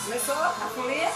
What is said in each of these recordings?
Começou a folia?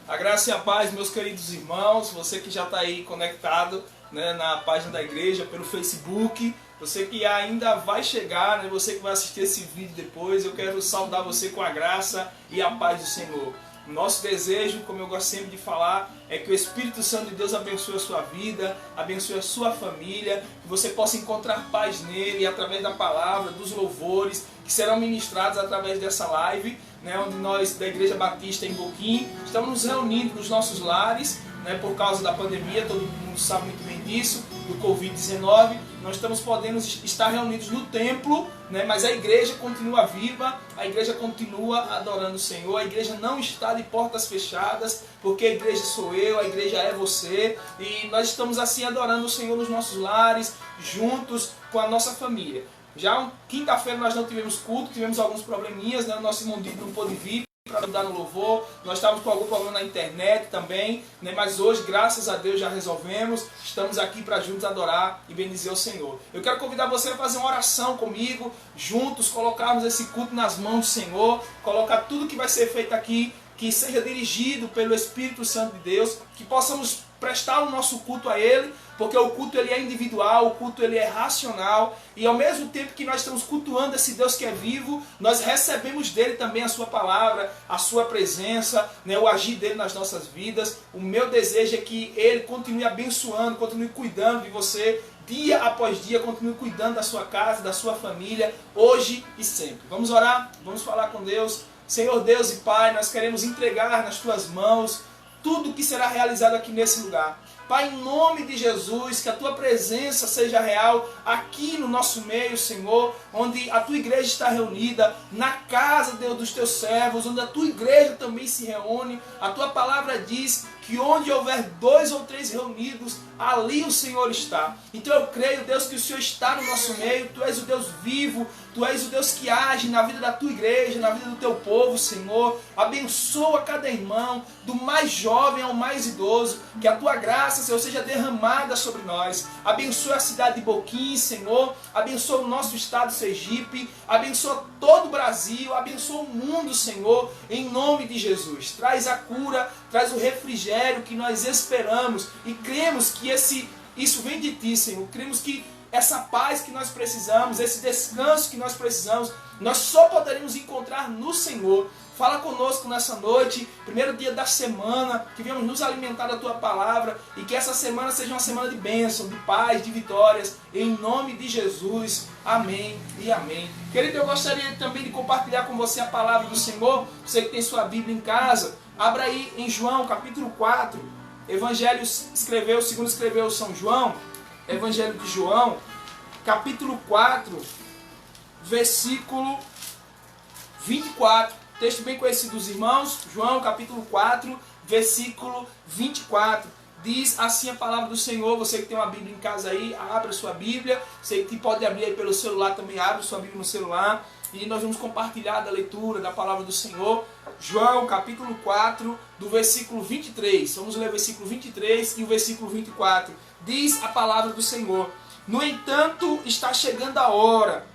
A graça e a paz, meus queridos irmãos, você que já está aí conectado, né, na página da igreja, pelo Facebook, você que ainda vai chegar, né, você que vai assistir esse vídeo depois, eu quero saudar você com a graça e a paz do Senhor. O nosso desejo, como eu gosto sempre de falar, é que o Espírito Santo de Deus abençoe a sua vida, abençoe a sua família, que você possa encontrar paz nele através da palavra, dos louvores que serão ministrados através dessa live, né, onde nós da Igreja Batista em Boquim estamos nos reunindo nos nossos lares, né, por causa da pandemia, todo mundo sabe muito bem disso, do Covid-19. Nós estamos podendo estar reunidos no templo, né, mas a igreja continua viva, a igreja continua adorando o Senhor, a igreja não está de portas fechadas, porque a igreja sou eu, a igreja é você, e nós estamos assim adorando o Senhor nos nossos lares, juntos com a nossa família. Já quinta-feira nós não tivemos culto, tivemos alguns probleminhas, né, o nosso irmão Dito não pôde vir para ajudar no louvor, nós estávamos com algum problema na internet também, né? Mas hoje, graças a Deus, já resolvemos, estamos aqui para juntos adorar e bendizer o Senhor. Eu quero convidar você a fazer uma oração comigo, juntos, colocarmos esse culto nas mãos do Senhor, colocar tudo que vai ser feito aqui, que seja dirigido pelo Espírito Santo de Deus, que possamos prestar o nosso culto a Ele, porque o culto ele é individual, o culto ele é racional, e ao mesmo tempo que nós estamos cultuando esse Deus que é vivo, nós recebemos dele também a sua palavra, a sua presença, né, o agir dele nas nossas vidas. O meu desejo é que ele continue abençoando, continue cuidando de você, dia após dia, continue cuidando da sua casa, da sua família, hoje e sempre. Vamos orar? Vamos falar com Deus. Senhor Deus e Pai, nós queremos entregar nas Tuas mãos tudo que será realizado aqui nesse lugar. Pai, em nome de Jesus, que a Tua presença seja real aqui no nosso meio, Senhor, onde a Tua igreja está reunida, na casa, Deus, dos Teus servos, onde a Tua igreja também se reúne. A Tua palavra diz que onde houver 2 ou 3 reunidos, ali o Senhor está. Então eu creio, Deus, que o Senhor está no nosso meio, Tu és o Deus vivo, Tu és o Deus que age na vida da Tua igreja, na vida do Teu povo, Senhor. Abençoa cada irmão, do mais jovem ao mais idoso, que a Tua graça, Senhor, seja derramada sobre nós. Abençoa a cidade de Boquim, Senhor. Abençoa o nosso estado Sergipe. Abençoa todo o Brasil. Abençoa o mundo, Senhor, em nome de Jesus. Traz a cura, traz o refrigério que nós esperamos e cremos que isso vem de Ti, Senhor. Cremos que essa paz que nós precisamos, esse descanso que nós precisamos, nós só poderemos encontrar no Senhor. Fala conosco nessa noite, primeiro dia da semana, que venhamos nos alimentar da Tua palavra e que essa semana seja uma semana de bênção, de paz, de vitórias, em nome de Jesus. Amém e amém. Querido, eu gostaria também de compartilhar com você a palavra do Senhor. Você que tem sua Bíblia em casa, abra aí em João capítulo 4, Evangelho escreveu, segundo escreveu São João, Evangelho de João, capítulo 4, versículo 24. texto bem conhecido dos irmãos, João capítulo 4, versículo 24. Diz assim a palavra do Senhor. Você que tem uma Bíblia em casa aí, abra sua Bíblia. Você que pode abrir aí pelo celular também, abre sua Bíblia no celular. E nós vamos compartilhar da leitura da palavra do Senhor. João capítulo 4, do versículo 23. Vamos ler o versículo 23 e o versículo 24. Diz a palavra do Senhor: no entanto, está chegando a hora,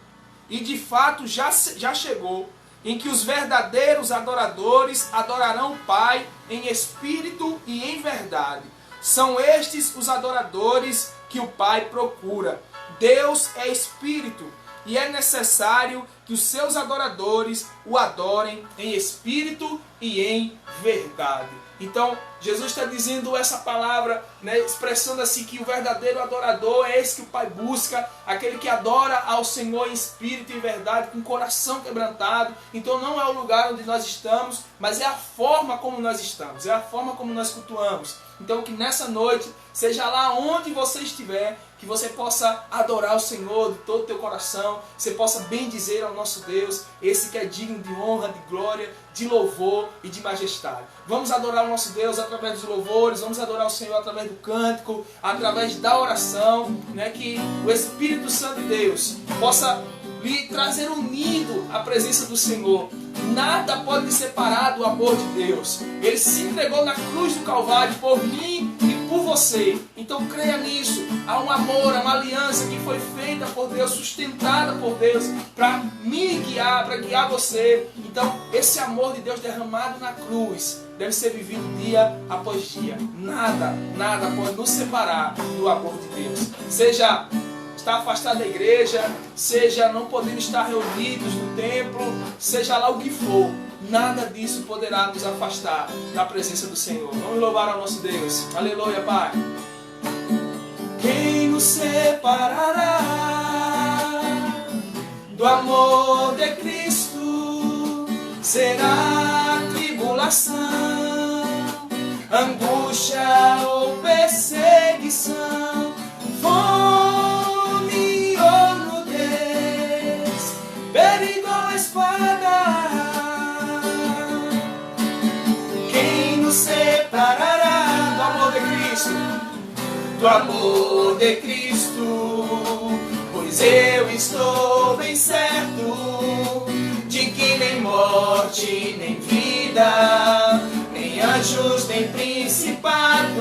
e de fato já chegou, em que os verdadeiros adoradores adorarão o Pai em espírito e em verdade. São estes os adoradores que o Pai procura. Deus é espírito, e é necessário que os seus adoradores o adorem em espírito e em verdade. Então, Jesus está dizendo essa palavra, né, expressando assim que o verdadeiro adorador é esse que o Pai busca, aquele que adora ao Senhor em espírito e em verdade, com o coração quebrantado. Então não é o lugar onde nós estamos, mas é a forma como nós estamos, é a forma como nós cultuamos. Então que nessa noite, seja lá onde você estiver, que você possa adorar o Senhor de todo o teu coração, você possa bendizer ao nosso Deus, esse que é digno de honra, de glória, de louvor e de majestade. Vamos adorar o nosso Deus através dos louvores, vamos adorar o Senhor através do cântico, através da oração, né? Que o Espírito Santo de Deus possa lhe trazer unido à presença do Senhor. Nada pode separar do amor de Deus. Ele se entregou na cruz do Calvário por mim e por você. Então creia nisso. Há um amor, há uma aliança que foi feita por Deus, sustentada por Deus, para me guiar, para guiar você. Então esse amor de Deus derramado na cruz deve ser vivido dia após dia. Nada pode nos separar do amor de Deus. Seja estar afastado da igreja, seja não podendo estar reunidos no templo, seja lá o que for, nada disso poderá nos afastar da presença do Senhor. Vamos louvar ao nosso Deus. Aleluia, Pai. Quem nos separará do amor de Cristo? Será tribulação, angústia ou perseguição, fome ou nudez, perigo ou espada? Quem nos separará do amor de Cristo? Do amor de Cristo, pois eu estou bem certo de que nem morte, nem vida, nem anjos, nem principados,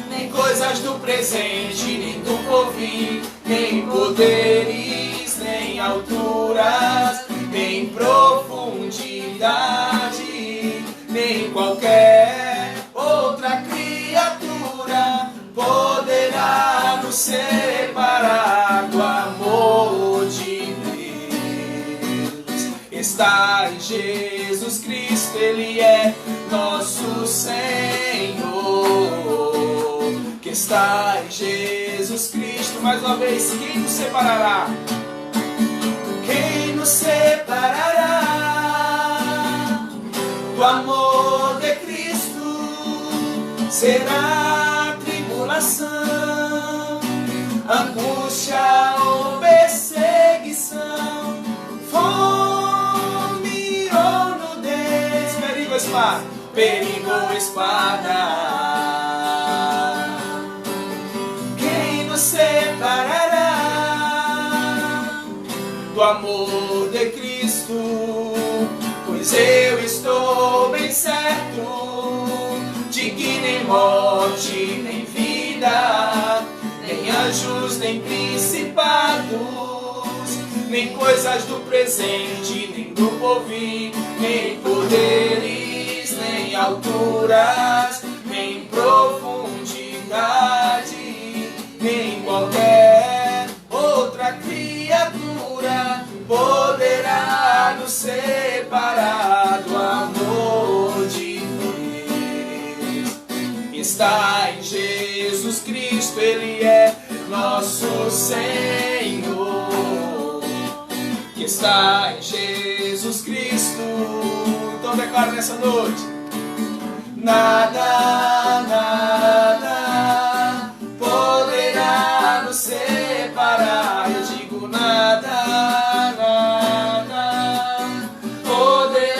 nem coisas do presente, nem do porvir, nem poderes, nem alturas, nem profundidade, nem qualquer outra criatura poderá nos separar do amor de Deus. Está em Jesus Cristo, Ele é nosso Senhor. Que está em Jesus Cristo, mais uma vez, quem nos separará? Quem nos separará do amor de Cristo? Será tribulação, angústia ou perseguição, fome ou nudez, perigo ou espada, perigo ou espada. Quem nos separará do amor de Cristo? Pois eu estou bem certo de que nem morte, nem vida, nem anjos, nem principados, nem coisas do presente, nem do porvir, nem poderes, nem alturas, nem profundidade, nem qualquer outra criatura poderá nos separar do amor de Deus. Está em Jesus Cristo, Ele é nosso Senhor. Que está em Jesus Cristo. Então declara nessa noite: nada poderá nos separar. Eu digo nada poderá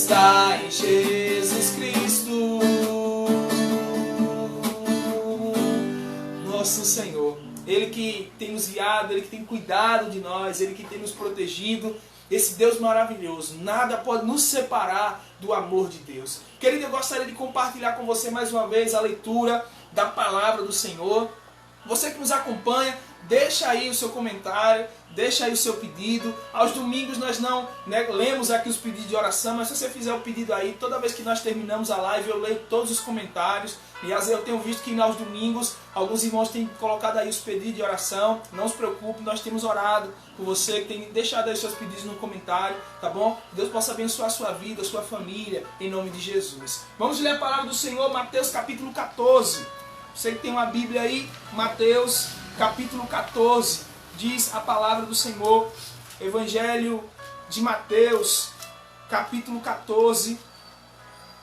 está em Jesus Cristo, nosso Senhor. Ele que tem nos guiado, Ele que tem cuidado de nós, Ele que tem nos protegido. Esse Deus maravilhoso, nada pode nos separar do amor de Deus. Querido, eu gostaria de compartilhar com você mais uma vez a leitura da palavra do Senhor. Você que nos acompanha, deixa aí o seu comentário, deixa aí o seu pedido. Aos domingos nós não lemos aqui os pedidos de oração, mas se você fizer o pedido aí, toda vez que nós terminamos a live eu leio todos os comentários. E às vezes eu tenho visto que aos domingos alguns irmãos têm colocado aí os pedidos de oração. Não se preocupe, nós temos orado por você, que tem deixado aí os seus pedidos no comentário, tá bom? Deus possa abençoar a sua vida, a sua família, em nome de Jesus. Vamos ler a palavra do Senhor, Mateus capítulo 14. Você que tem uma Bíblia aí, Mateus capítulo 14, diz a palavra do Senhor. Evangelho de Mateus, capítulo 14,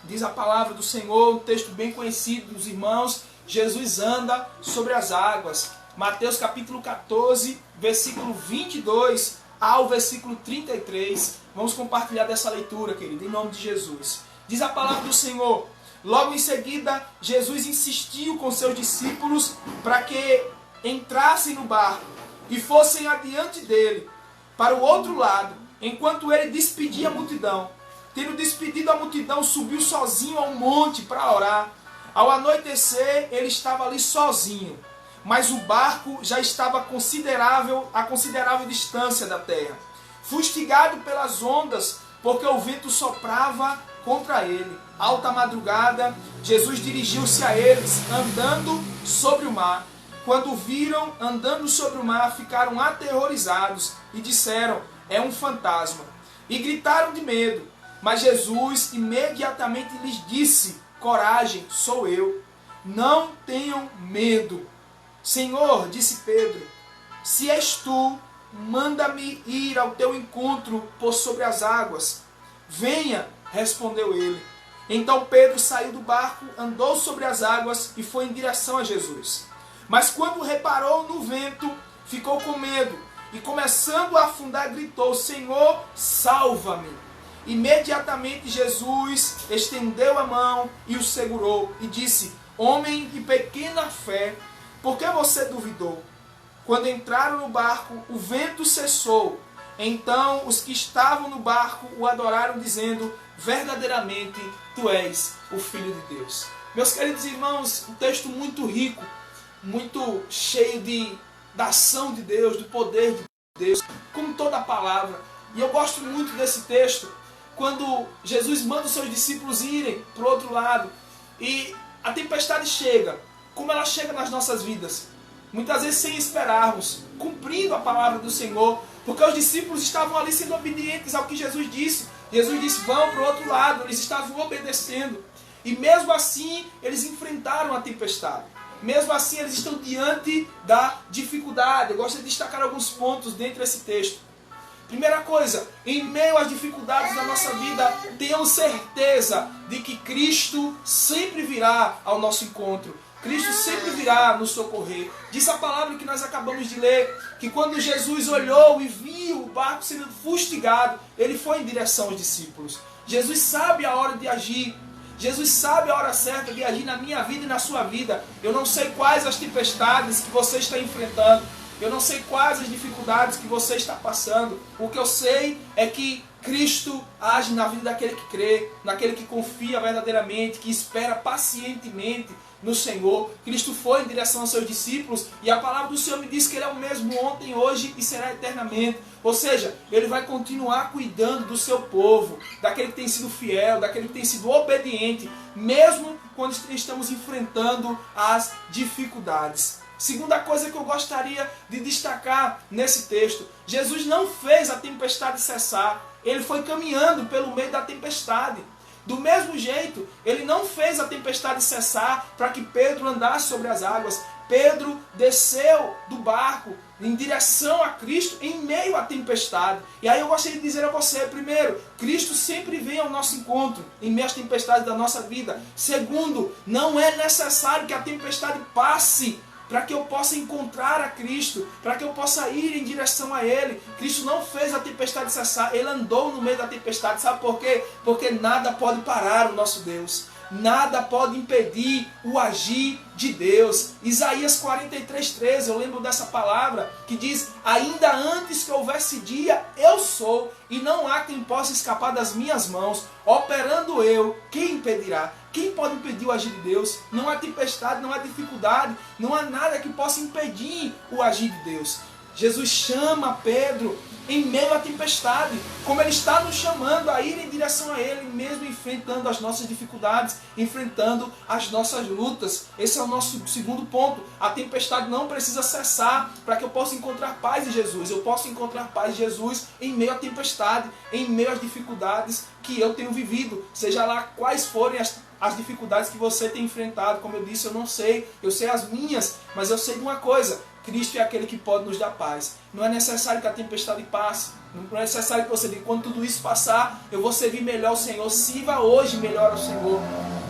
diz a palavra do Senhor, um texto bem conhecido dos irmãos. Jesus anda sobre as águas. Mateus capítulo 14, versículo 22 ao versículo 33. Vamos compartilhar dessa leitura, querido, em nome de Jesus. Diz a palavra do Senhor. Logo em seguida, Jesus insistiu com seus discípulos para que entrassem no barco e fossem adiante dele, para o outro lado, enquanto ele despedia a multidão. Tendo despedido a multidão, subiu sozinho ao monte para orar. Ao anoitecer, ele estava ali sozinho, mas o barco já estava a considerável distância da terra, fustigado pelas ondas, porque o vento soprava contra ele. Alta madrugada, Jesus dirigiu-se a eles, andando sobre o mar. Quando o viram andando sobre o mar, ficaram aterrorizados e disseram: é um fantasma. E gritaram de medo. Mas Jesus imediatamente lhes disse: coragem, sou eu. Não tenham medo. Senhor, disse Pedro, se és tu, manda-me ir ao teu encontro por sobre as águas. Venha, respondeu ele. Então Pedro saiu do barco, andou sobre as águas e foi em direção a Jesus. Mas quando reparou no vento, ficou com medo e, começando a afundar, gritou: Senhor, salva-me. Imediatamente Jesus estendeu a mão e o segurou e disse: homem de pequena fé, por que você duvidou? Quando entraram no barco, o vento cessou. Então os que estavam no barco o adoraram, dizendo: verdadeiramente tu és o Filho de Deus. Meus queridos irmãos, um texto muito rico, muito cheio da ação de Deus, do poder de Deus, como toda a palavra. E eu gosto muito desse texto, quando Jesus manda os seus discípulos irem para o outro lado e a tempestade chega, como ela chega nas nossas vidas, muitas vezes sem esperarmos, cumprindo a palavra do Senhor, porque os discípulos estavam ali sendo obedientes ao que Jesus disse. Jesus disse: vão para o outro lado, eles estavam obedecendo. E mesmo assim, eles enfrentaram a tempestade. Mesmo assim, eles estão diante da dificuldade. Eu gosto de destacar alguns pontos dentro desse texto. Primeira coisa, em meio às dificuldades da nossa vida, tenhamos certeza de que Cristo sempre virá ao nosso encontro. Cristo sempre virá nos socorrer. Diz a palavra que nós acabamos de ler, que quando Jesus olhou e viu o barco sendo fustigado, ele foi em direção aos discípulos. Jesus sabe a hora de agir. Jesus sabe a hora certa de agir na minha vida e na sua vida. Eu não sei quais as tempestades que você está enfrentando. Eu não sei quais as dificuldades que você está passando. O que eu sei é que Cristo age na vida daquele que crê, naquele que confia verdadeiramente, que espera pacientemente no Senhor. Cristo foi em direção aos seus discípulos e a palavra do Senhor me diz que Ele é o mesmo ontem, hoje e será eternamente. Ou seja, Ele vai continuar cuidando do seu povo, daquele que tem sido fiel, daquele que tem sido obediente, mesmo quando estamos enfrentando as dificuldades. Segunda coisa que eu gostaria de destacar nesse texto: Jesus não fez a tempestade cessar, Ele foi caminhando pelo meio da tempestade. Do mesmo jeito, Ele não fez a tempestade cessar para que Pedro andasse sobre as águas. Pedro desceu do barco em direção a Cristo em meio à tempestade. E aí eu gostaria de dizer a você: primeiro, Cristo sempre vem ao nosso encontro em meio às tempestades da nossa vida. Segundo, não é necessário que a tempestade passe para que eu possa encontrar a Cristo, para que eu possa ir em direção a Ele. Cristo não fez a tempestade cessar, Ele andou no meio da tempestade. Sabe por quê? Porque nada pode parar o nosso Deus. Nada pode impedir o agir de Deus. Isaías 43:13, eu lembro dessa palavra que diz: ainda antes que houvesse dia, eu sou, e não há quem possa escapar das minhas mãos. Operando eu, quem impedirá? Quem pode impedir o agir de Deus? Não há tempestade, não há dificuldade, não há nada que possa impedir o agir de Deus. Jesus chama Pedro em meio à tempestade, como Ele está nos chamando a ir em direção a Ele, mesmo enfrentando as nossas dificuldades, enfrentando as nossas lutas. Esse é o nosso segundo ponto. A tempestade não precisa cessar para que eu possa encontrar paz em Jesus. Eu posso encontrar paz em Jesus em meio à tempestade, em meio às dificuldades que eu tenho vivido, seja lá quais forem as dificuldades que você tem enfrentado. Como eu disse, eu não sei, eu sei as minhas, mas eu sei de uma coisa: Cristo é aquele que pode nos dar paz. Não é necessário que a tempestade passe. Não é necessário que você diga: quando tudo isso passar, eu vou servir melhor ao Senhor. Sirva hoje melhor ao Senhor.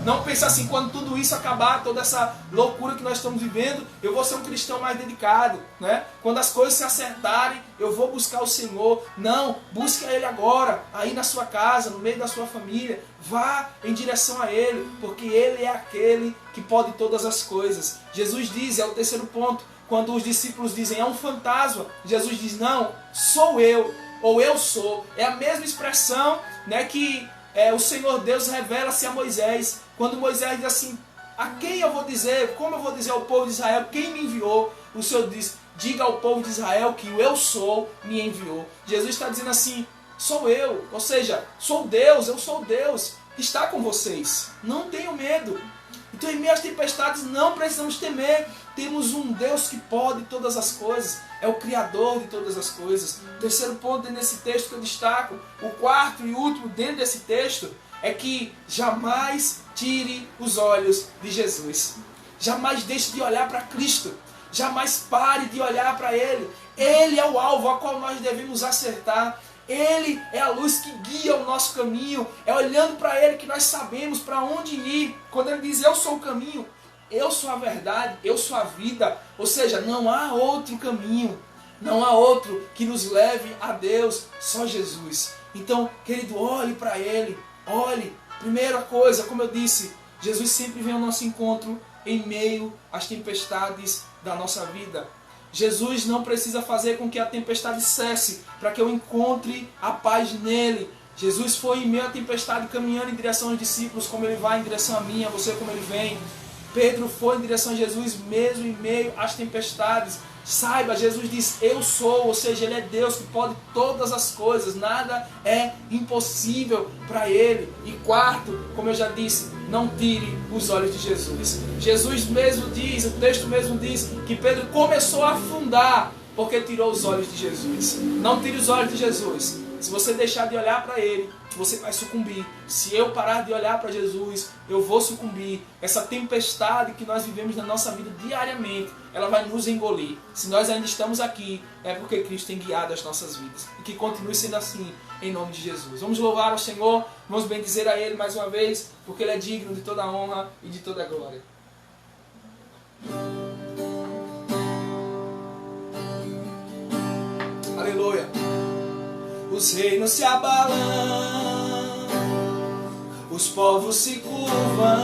Não pense assim: quando tudo isso acabar, toda essa loucura que nós estamos vivendo, eu vou ser um cristão mais dedicado, né? Quando as coisas se acertarem, eu vou buscar o Senhor. Não, busque a Ele agora, aí na sua casa, no meio da sua família. Vá em direção a Ele, porque Ele é aquele que pode todas as coisas. Jesus diz, é o terceiro ponto, quando os discípulos dizem: é um fantasma, Jesus diz: não, sou eu, ou eu sou. É a mesma expressão, né, que o Senhor Deus revela-se a Moisés. Quando Moisés diz assim: a quem eu vou dizer, como eu vou dizer ao povo de Israel quem me enviou? O Senhor diz: diga ao povo de Israel que o eu sou me enviou. Jesus está dizendo assim: sou eu, ou seja, sou Deus, eu sou Deus que está com vocês. Não tenham medo. Então, em meio às tempestades, não precisamos temer. Temos um Deus que pode todas as coisas. É o Criador de todas as coisas. Terceiro ponto dentro desse texto que eu destaco. O quarto e último dentro desse texto é que jamais tire os olhos de Jesus. Jamais deixe de olhar para Cristo. Jamais pare de olhar para Ele. Ele é o alvo a qual nós devemos acertar. Ele é a luz que guia o nosso caminho. É olhando para Ele que nós sabemos para onde ir. Quando Ele diz: eu sou o caminho, eu sou a verdade, eu sou a vida. Ou seja, não há outro caminho, não há outro que nos leve a Deus, só Jesus. Então, querido, olhe para Ele, olhe. Primeira coisa, como eu disse, Jesus sempre vem ao nosso encontro em meio às tempestades da nossa vida. Jesus não precisa fazer com que a tempestade cesse para que eu encontre a paz nele. Jesus foi em meio à tempestade caminhando em direção aos discípulos, como Ele vai em direção a mim, a você, como Ele vem. Pedro foi em direção a Jesus mesmo em meio às tempestades. Saiba, Jesus diz: eu sou, ou seja, Ele é Deus que pode todas as coisas, nada é impossível para Ele. E quarto, como eu já disse, não tire os olhos de Jesus. Jesus mesmo diz, o texto mesmo diz, que Pedro começou a afundar porque tirou os olhos de Jesus. Não tire os olhos de Jesus. Se você deixar de olhar para Ele, você vai sucumbir. Se eu parar de olhar para Jesus, eu vou sucumbir. Essa tempestade que nós vivemos na nossa vida diariamente, ela vai nos engolir. Se nós ainda estamos aqui, é porque Cristo tem guiado as nossas vidas. E que continue sendo assim, em nome de Jesus. Vamos louvar ao Senhor, vamos bendizer a Ele mais uma vez, porque Ele é digno de toda a honra e de toda a glória. Aleluia. Os reinos se abalam, os povos se curvam,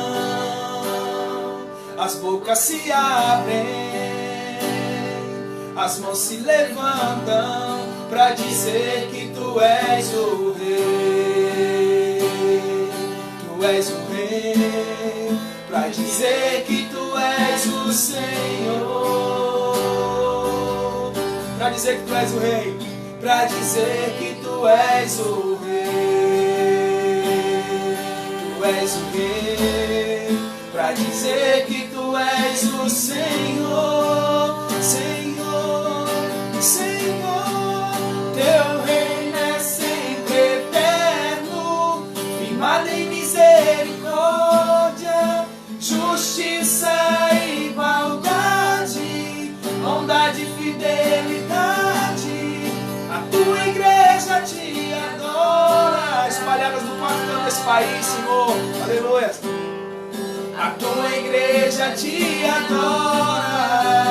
as bocas se abrem, as mãos se levantam para dizer que Tu és o Rei. Tu és o Rei, para dizer que Tu és o Senhor. Para dizer que Tu és o Rei, para dizer que Tu és o Rei. Tu és o Rei, para dizer que Tu és o Senhor. Senhor, Senhor, Teu reino é sempre eterno, firmado em misericórdia, justiça e igualdade, bondade e fidelidade. A Tua igreja Te adora, espalhadas no quarto canto desse país, Senhor. Aleluia. A Tua igreja Te adora.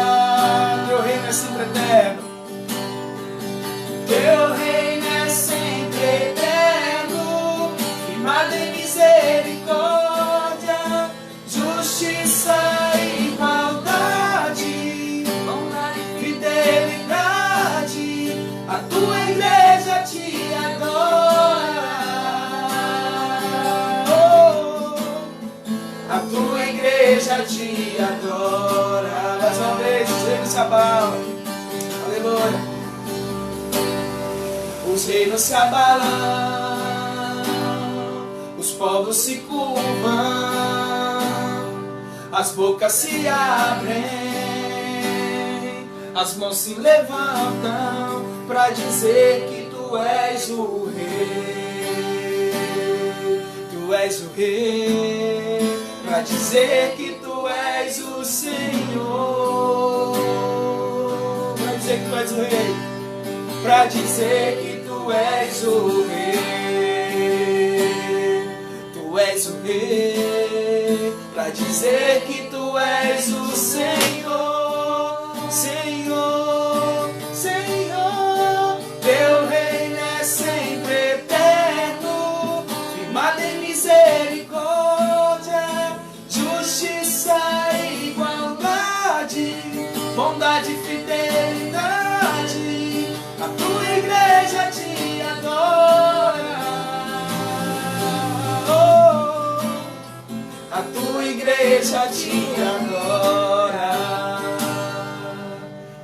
é sempre eterno. Teu reino é sempre eterno, firmado em misericórdia, justiça e igualdade, bondade e fidelidade. A tua igreja te adora. A tua igreja te adora. Mais uma vez, os reinos se abalam. Aleluia. Os reinos se abalam, os povos se curvam, as bocas se abrem, as mãos se levantam para dizer que tu és o rei. Tu és o rei, para dizer que tu és o Senhor. Para dizer que tu és o rei, para dizer que tu és o rei. Tu és o rei, para dizer que tu és o Senhor. Senhor, Senhor, teu reino é sempre eterno, firmado em misericórdia, justiça e igualdade, bondade e fidelidade. A tua igreja te adora. Oh, a tua igreja te adora.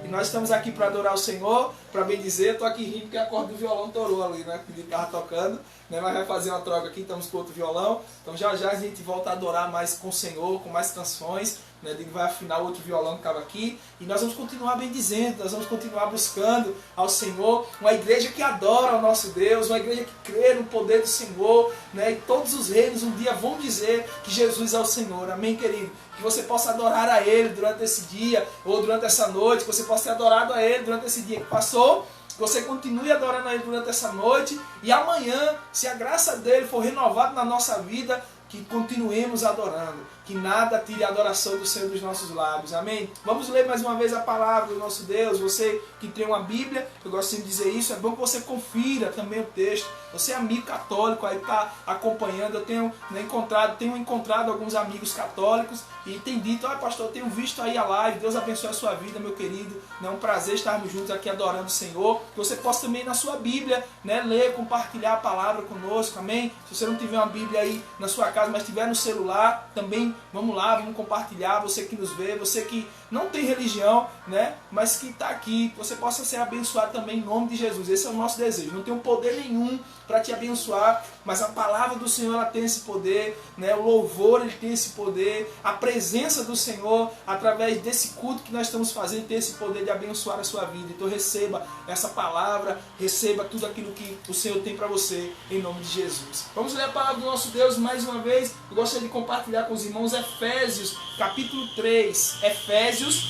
E nós estamos aqui para adorar o Senhor, para bendizer. Estou aqui rindo porque a corda do violão torou ali, né? Que ele estava tocando, né? Mas vai fazer uma troca aqui, estamos com outro violão. Então já já a gente volta a adorar mais com o Senhor, com mais canções, né? Ele vai afinar o outro violão que estava aqui. E nós vamos continuar bendizendo, nós vamos continuar buscando ao Senhor. Uma igreja que adora ao nosso Deus, uma igreja que crê no poder do Senhor, né? E todos os reinos um dia vão dizer que Jesus é o Senhor. Amém, querido? Que você possa adorar a Ele durante esse dia, ou durante essa noite, que você possa ter adorado a Ele durante esse dia que passou, que você continue adorando a Ele durante essa noite, e amanhã, se a graça dEle for renovada na nossa vida, que continuemos adorando, que nada tire a adoração do Senhor dos nossos lábios, amém? Vamos ler mais uma vez a palavra do nosso Deus. Você que tem uma Bíblia, eu gosto sempre de dizer isso, é bom que você confira também o texto. Você é amigo católico, aí está acompanhando. Eu tenho encontrado alguns amigos católicos e tem dito: olha, pastor, eu tenho visto aí a live, Deus abençoe a sua vida, meu querido, é um prazer estarmos juntos aqui adorando o Senhor. Que você possa também na sua Bíblia, né, ler, compartilhar a palavra conosco, amém? Se você não tiver uma Bíblia aí na sua casa, mas tiver no celular, também vamos lá, vamos compartilhar. Você que nos vê, você que não tem religião, né, mas que está aqui, que você possa ser abençoado também em nome de Jesus. Esse é o nosso desejo. Não tem um poder nenhum para te abençoar, mas a palavra do Senhor, ela tem esse poder, né? O louvor, ele tem esse poder, a presença do Senhor através desse culto que nós estamos fazendo tem esse poder de abençoar a sua vida. Então receba essa palavra, receba tudo aquilo que o Senhor tem para você em nome de Jesus. Vamos ler a palavra do nosso Deus mais uma vez. Eu gostaria de compartilhar com os irmãos Efésios capítulo 3. Efésios,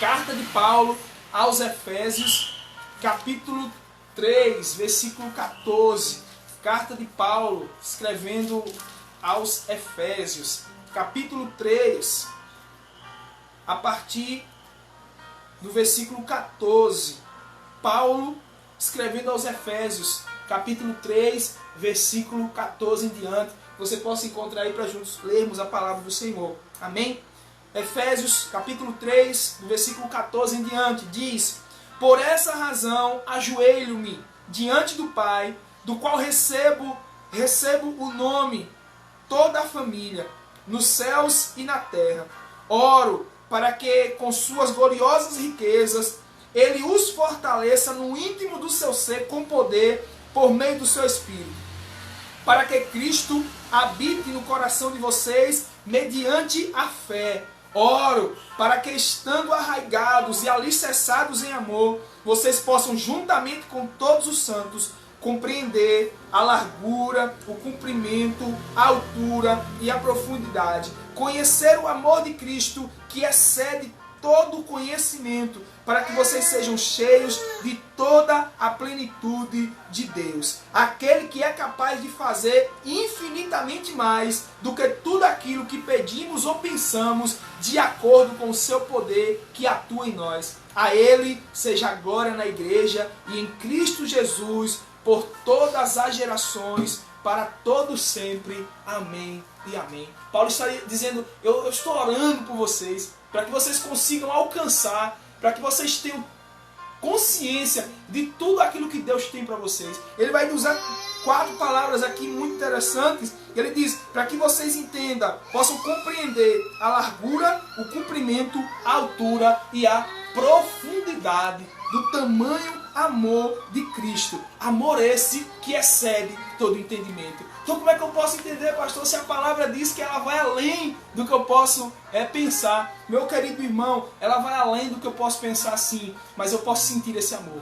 carta de Paulo aos Efésios, capítulo 3, versículo 14. Carta de Paulo escrevendo aos Efésios, capítulo 3, a partir do versículo 14. Paulo escrevendo aos Efésios, capítulo 3, versículo 14 em diante. Você possa encontrar aí para juntos lermos a palavra do Senhor. Amém? Efésios, capítulo 3, do versículo 14 em diante, diz: por essa razão ajoelho-me diante do Pai, do qual recebo o nome, toda a família, nos céus e na terra. Oro para que, com suas gloriosas riquezas, Ele os fortaleça no íntimo do seu ser com poder, por meio do seu Espírito, para que Cristo habite no coração de vocês mediante a fé. Oro para que, estando arraigados e alicerçados em amor, vocês possam, juntamente com todos os santos, compreender a largura, o comprimento, a altura e a profundidade. Conhecer o amor de Cristo, que excede todo conhecimento, para que vocês sejam cheios de toda a plenitude de Deus. Aquele que é capaz de fazer infinitamente mais do que tudo aquilo que pedimos ou pensamos, de acordo com o seu poder que atua em nós. A Ele seja a glória na igreja e em Cristo Jesus, por todas as gerações, para todos sempre. Amém e amém. Paulo está dizendo, eu estou orando por vocês, para que vocês consigam alcançar, para que vocês tenham consciência de tudo aquilo que Deus tem para vocês. Ele vai usar 4 palavras aqui muito interessantes. Ele diz, para que vocês entendam, possam compreender a largura, o comprimento, a altura e a profundidade do tamanho amor de Cristo. Amor esse que excede todo entendimento. Então como é que eu posso entender, pastor, se a palavra diz que ela vai além do que eu posso pensar? Meu querido irmão, ela vai além do que eu posso pensar, sim, mas eu posso sentir esse amor.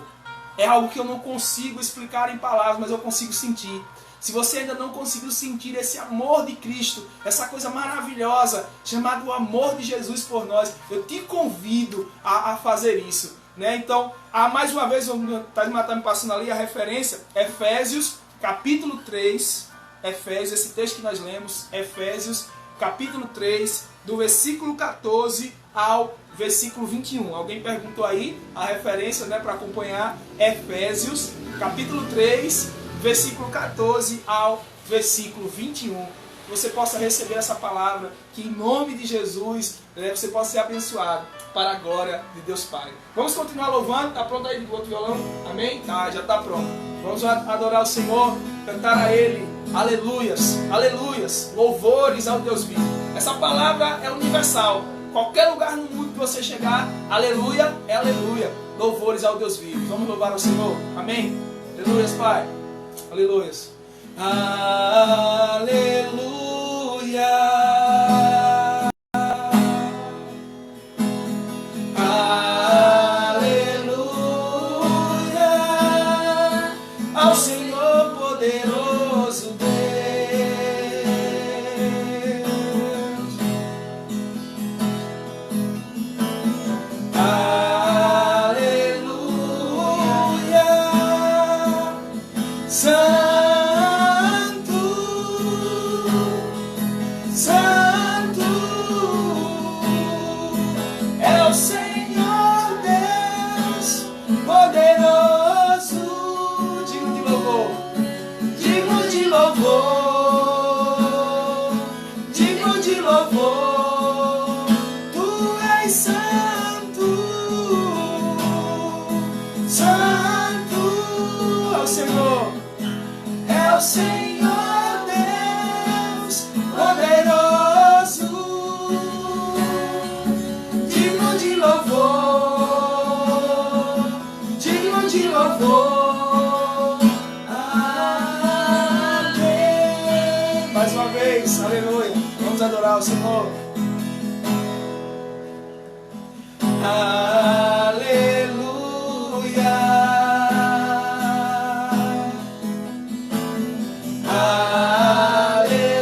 É algo que eu não consigo explicar em palavras, mas eu consigo sentir. Se você ainda não conseguiu sentir esse amor de Cristo, essa coisa maravilhosa, chamada o amor de Jesus por nós, eu te convido a fazer isso. Né? Então, mais uma vez, está me passando ali a referência, Efésios, capítulo 3, Efésios, esse texto que nós lemos, Efésios, capítulo 3, do versículo 14 ao versículo 21. Alguém perguntou aí a referência, né, para acompanhar, Efésios, capítulo 3, versículo 14 ao versículo 21. Que você possa receber essa palavra, que em nome de Jesus, você possa ser abençoado para a glória de Deus Pai. Vamos continuar louvando. Está pronto aí do outro violão? Amém? Tá, já está pronto. Vamos adorar o Senhor, cantar a Ele. Aleluias, aleluias, louvores ao Deus vivo. Essa palavra é universal. Qualquer lugar no mundo que você chegar, aleluia, é aleluia. Louvores ao Deus vivo. Vamos louvar ao Senhor. Amém? Aleluias, Pai. Aleluias. Aleluia. Mais uma vez, aleluia. Vamos adorar o Senhor. Aleluia. Aleluia.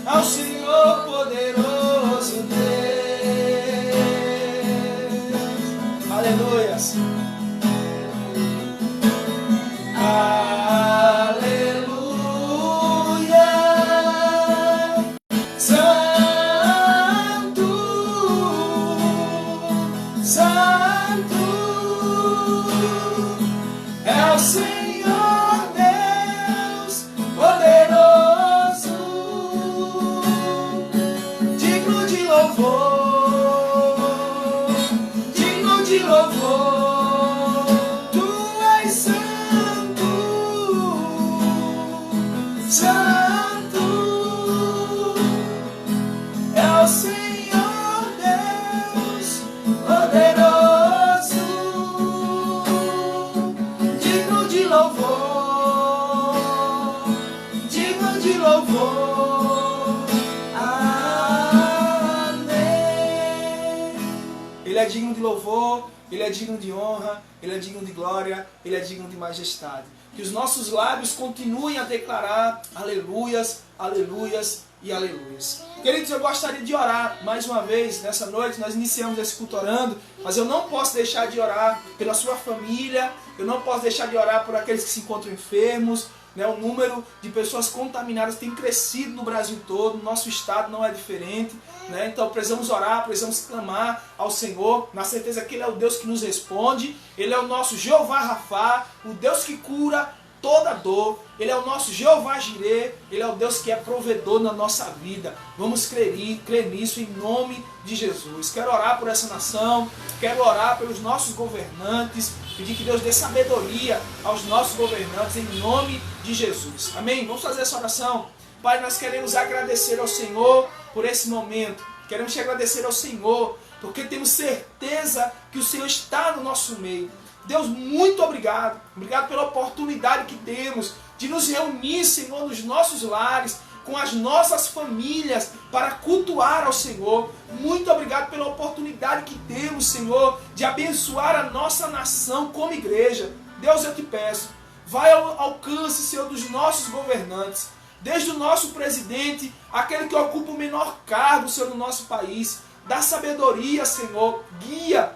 Ao Senhor poderoso Deus. Aleluias. Ele é digno de louvor, Ele é digno de honra, Ele é digno de glória, Ele é digno de majestade. Que os nossos lábios continuem a declarar aleluias, aleluias e aleluias. Queridos, eu gostaria de orar mais uma vez nessa noite. Nós iniciamos esse culto orando, mas eu não posso deixar de orar pela sua família, eu não posso deixar de orar por aqueles que se encontram enfermos. O número de pessoas contaminadas tem crescido no Brasil todo, no nosso estado não é diferente. Então precisamos orar, precisamos clamar ao Senhor, na certeza que Ele é o Deus que nos responde. Ele é o nosso Jeová Rafá, o Deus que cura toda dor. Ele é o nosso Jeová Jirê, Ele é o Deus que é provedor na nossa vida. Vamos crer nisso em nome de Jesus. Quero orar por essa nação, quero orar pelos nossos governantes, pedir que Deus dê sabedoria aos nossos governantes em nome de Jesus. Amém? Vamos fazer essa oração. Pai, nós queremos agradecer ao Senhor por esse momento. Queremos te agradecer ao Senhor, porque temos certeza que o Senhor está no nosso meio. Deus, muito obrigado. Obrigado pela oportunidade que temos de nos reunir, Senhor, nos nossos lares, com as nossas famílias, para cultuar ao Senhor. Muito obrigado pela oportunidade que temos, Senhor, de abençoar a nossa nação como igreja. Deus, eu te peço, vai ao alcance, Senhor, dos nossos governantes, desde o nosso presidente, aquele que ocupa o menor cargo, Senhor, no nosso país. Dá sabedoria, Senhor, guia,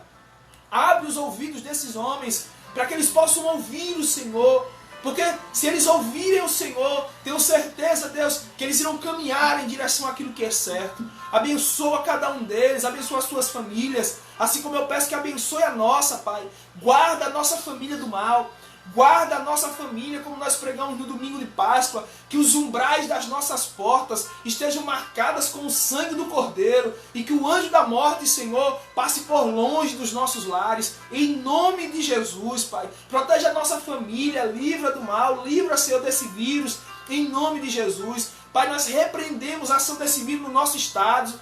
abre os ouvidos desses homens, para que eles possam ouvir o Senhor. Porque se eles ouvirem o Senhor, tenho certeza, Deus, que eles irão caminhar em direção àquilo que é certo. Abençoa cada um deles, abençoa as suas famílias, assim como eu peço que abençoe a nossa, Pai. Guarda a nossa família do mal. Guarda a nossa família, como nós pregamos no domingo de Páscoa, que os umbrais das nossas portas estejam marcadas com o sangue do Cordeiro e que o anjo da morte, Senhor, passe por longe dos nossos lares, em nome de Jesus, Pai. Protege a nossa família, livra do mal, livra, Senhor, desse vírus, em nome de Jesus. Pai, nós repreendemos a ação desse vírus no nosso estado,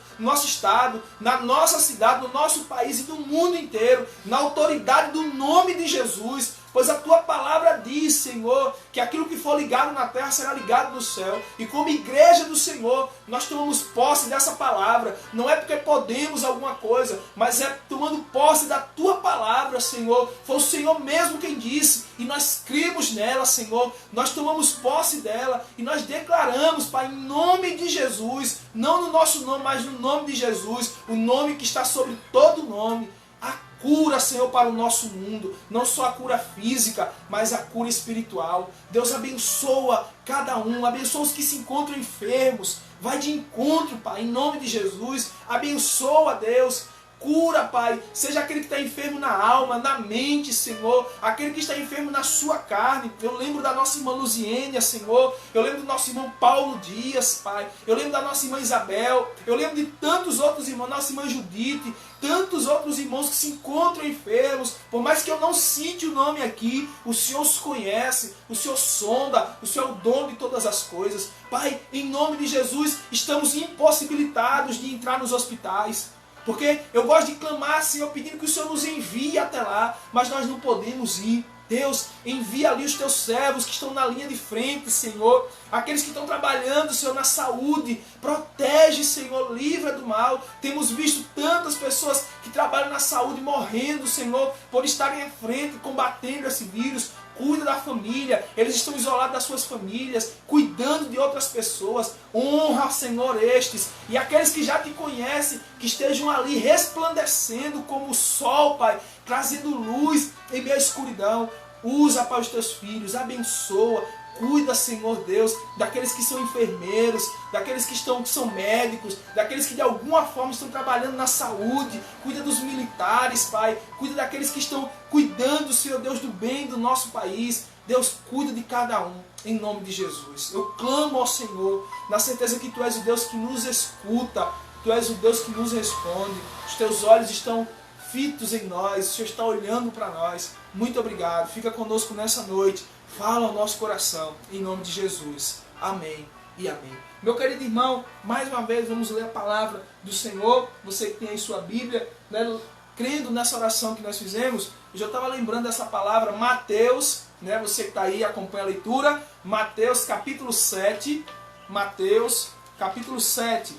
na nossa cidade, no nosso país e no mundo inteiro, na autoridade do nome de Jesus. Pois a tua palavra diz, Senhor, que aquilo que for ligado na terra será ligado no céu. E como igreja do Senhor, nós tomamos posse dessa palavra. Não é porque podemos alguma coisa, mas é tomando posse da tua palavra, Senhor. Foi o Senhor mesmo quem disse. E nós cremos nela, Senhor. Nós tomamos posse dela e nós declaramos, Pai, em nome de Jesus, não no nosso nome, mas no nome de Jesus, o nome que está sobre todo nome, a cura, Senhor, para o nosso mundo. Não só a cura física, mas a cura espiritual. Deus, abençoa cada um. Abençoa os que se encontram enfermos. Vai de encontro, Pai, em nome de Jesus. Abençoa, Deus. Cura, Pai, seja aquele que está enfermo na alma, na mente, Senhor, aquele que está enfermo na sua carne. Eu lembro da nossa irmã Luziênia, Senhor, eu lembro do nosso irmão Paulo Dias, Pai, eu lembro da nossa irmã Isabel, eu lembro de tantos outros irmãos, nossa irmã Judite, tantos outros irmãos que se encontram enfermos. Por mais que eu não cite o nome aqui, o Senhor os conhece, o Senhor sonda, o Senhor é o dono de todas as coisas. Pai, em nome de Jesus, estamos impossibilitados de entrar nos hospitais. Porque eu gosto de clamar, Senhor, pedindo que o Senhor nos envie até lá, mas nós não podemos ir. Deus, envia ali os teus servos que estão na linha de frente, Senhor. Aqueles que estão trabalhando, Senhor, na saúde. Protege, Senhor, livra do mal. Temos visto tantas pessoas que trabalham na saúde morrendo, Senhor, por estarem à frente, combatendo esse vírus. Cuida da família, eles estão isolados das suas famílias, cuidando de outras pessoas. Honra, Senhor, estes. E aqueles que já te conhecem, que estejam ali resplandecendo como o sol, Pai, trazendo luz em meio à escuridão. Usa para os teus filhos, abençoa. Cuida, Senhor Deus, daqueles que são enfermeiros, daqueles que são médicos, daqueles que de alguma forma estão trabalhando na saúde. Cuida dos militares, Pai. Cuida daqueles que estão cuidando, Senhor Deus, do bem do nosso país. Deus, cuida de cada um, em nome de Jesus. Eu clamo ao Senhor, na certeza que Tu és o Deus que nos escuta, Tu és o Deus que nos responde. Os Teus olhos estão fitos em nós, o Senhor está olhando para nós. Muito obrigado. Fica conosco nessa noite. Fala ao nosso coração, em nome de Jesus. Amém e amém. Meu querido irmão, mais uma vez vamos ler a palavra do Senhor. Você que tem aí sua Bíblia, né, crendo nessa oração que nós fizemos, eu já estava lembrando dessa palavra, Mateus, né, você que está aí, acompanha a leitura, Mateus capítulo 7, Mateus capítulo 7,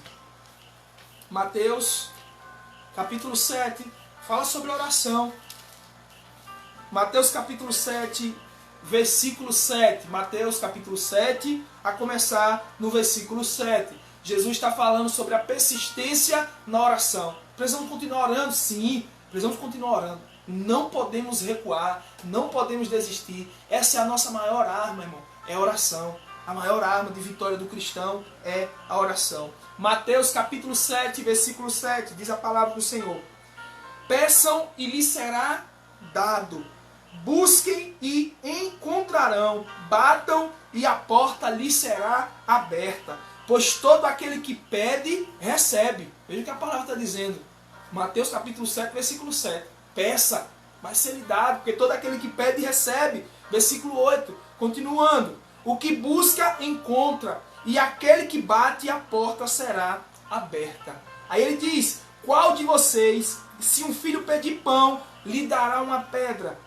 Mateus capítulo 7, fala sobre oração. Mateus capítulo 7, versículo 7. Mateus capítulo 7, a começar no versículo 7. Jesus está falando sobre a persistência na oração. Precisamos continuar orando? Sim, precisamos continuar orando. Não podemos recuar, não podemos desistir. Essa é a nossa maior arma, irmão, é a oração. A maior arma de vitória do cristão é a oração. Mateus capítulo 7, versículo 7, diz a palavra do Senhor. Peçam e lhes será dado. Busquem e encontrarão. Batam e a porta lhes será aberta. Pois todo aquele que pede, recebe. Veja o que a palavra está dizendo. Mateus capítulo 7, versículo 7. Peça, vai ser lhe dado, porque todo aquele que pede, recebe. Versículo 8, continuando. O que busca, encontra. E aquele que bate, a porta será aberta. Aí ele diz, qual de vocês, se um filho pedir pão, lhe dará uma pedra?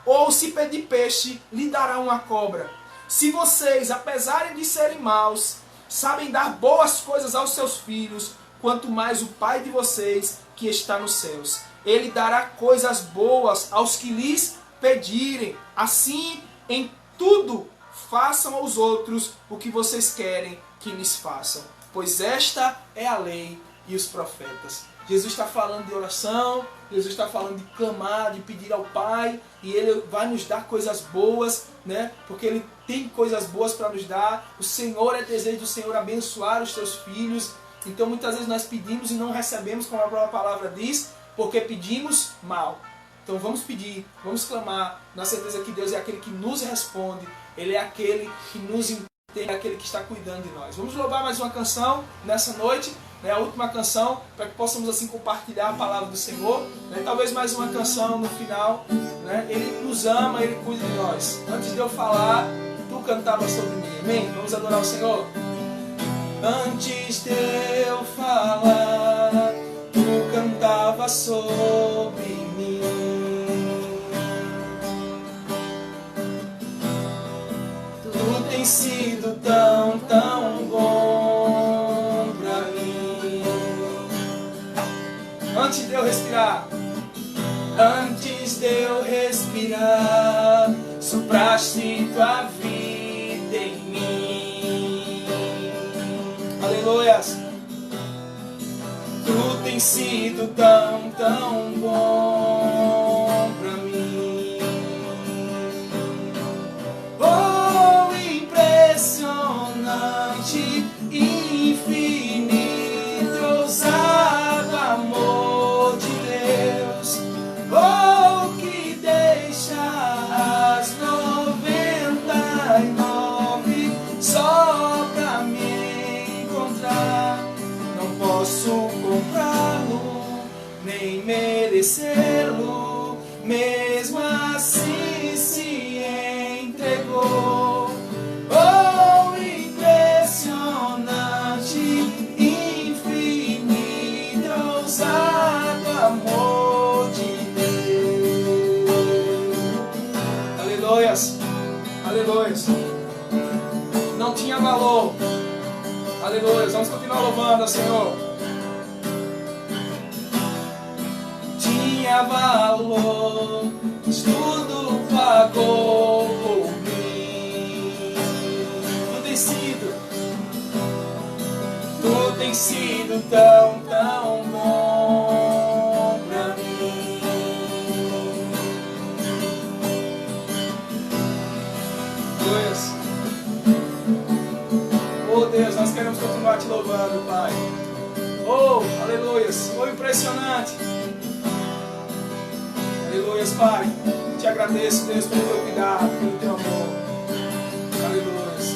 Ou se pedir peixe, lhe dará uma cobra? Se vocês, apesar de serem maus, sabem dar boas coisas aos seus filhos, quanto mais o Pai de vocês, que está nos céus. Ele dará coisas boas aos que lhes pedirem. Assim, em tudo, façam aos outros o que vocês querem que lhes façam. Pois esta é a lei e os profetas. Jesus está falando de oração, Jesus está falando de clamar, de pedir ao Pai, e Ele vai nos dar coisas boas, né? Porque Ele tem coisas boas para nos dar. O Senhor é desejo do Senhor abençoar os teus filhos. Então muitas vezes nós pedimos e não recebemos, como a própria palavra diz, porque pedimos mal. Então vamos pedir, vamos clamar, na certeza que Deus é aquele que nos responde, Ele é aquele que nos entende, é aquele que está cuidando de nós. Vamos louvar mais uma canção nessa noite, né, a última canção, para que possamos assim compartilhar a palavra do Senhor. Né, talvez mais uma canção no final. Né, Ele nos ama, Ele cuida de nós. Antes de eu falar, tu cantava sobre mim. Amém? Vamos adorar o Senhor? Antes de eu falar, tu cantava sobre mim. Tu tens sido tão, tão bom pra mim. Antes de eu respirar, antes de eu respirar, sopraste tua vida em mim. Aleluias. Tu tens sido tão, tão bom pra mim. Oh, impressionante, infinito, ousado amor de Deus. Oh, que deixa as 99 só pra me encontrar. Não posso comprá-lo, nem merecê-lo, mesmo assim se entregou. Oh, impressionante, infinito, ousado amor de Deus. Aleluias, aleluias. Não tinha valor. Aleluia, vamos continuar louvando ao Senhor. Tinha valor, mas tudo pagou por mim. Tu tens sido tão, tão bom pra mim. Aleluia. Oh Deus, nós queremos continuar te louvando, Pai. Oh, aleluias, oh impressionante. Aleluias, Pai. Te agradeço, Deus, pelo teu cuidado, pelo teu amor. Aleluias.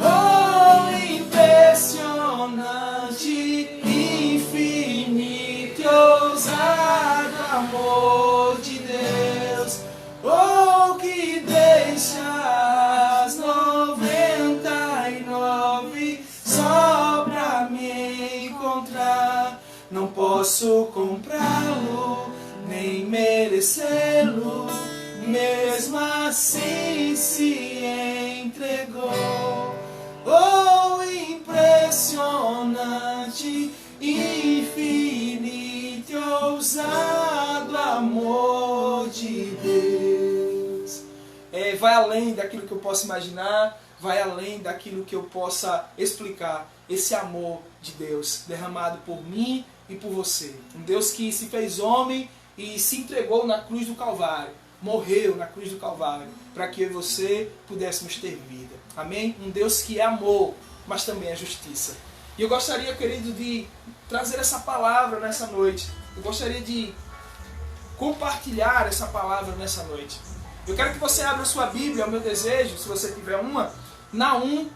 Oh, impressionante, infinito, ousado amor de Deus. Oh, que deixa as 99 só pra me encontrar. Não posso comprá-lo, nem merecê-lo, mesmo assim se entregou. Oh, impressionante, infinito, ousado amor de além daquilo que eu possa imaginar, vai além daquilo que eu possa explicar. Esse amor de Deus derramado por mim e por você. Um Deus que se fez homem e se entregou na cruz do Calvário. Morreu na cruz do Calvário para que eu e você pudéssemos ter vida. Amém? Um Deus que é amor, mas também é justiça. E eu gostaria, querido, de trazer essa palavra nessa noite. Eu gostaria de compartilhar essa palavra nessa noite. Eu quero que você abra sua Bíblia, é o meu desejo, se você tiver uma, Naum,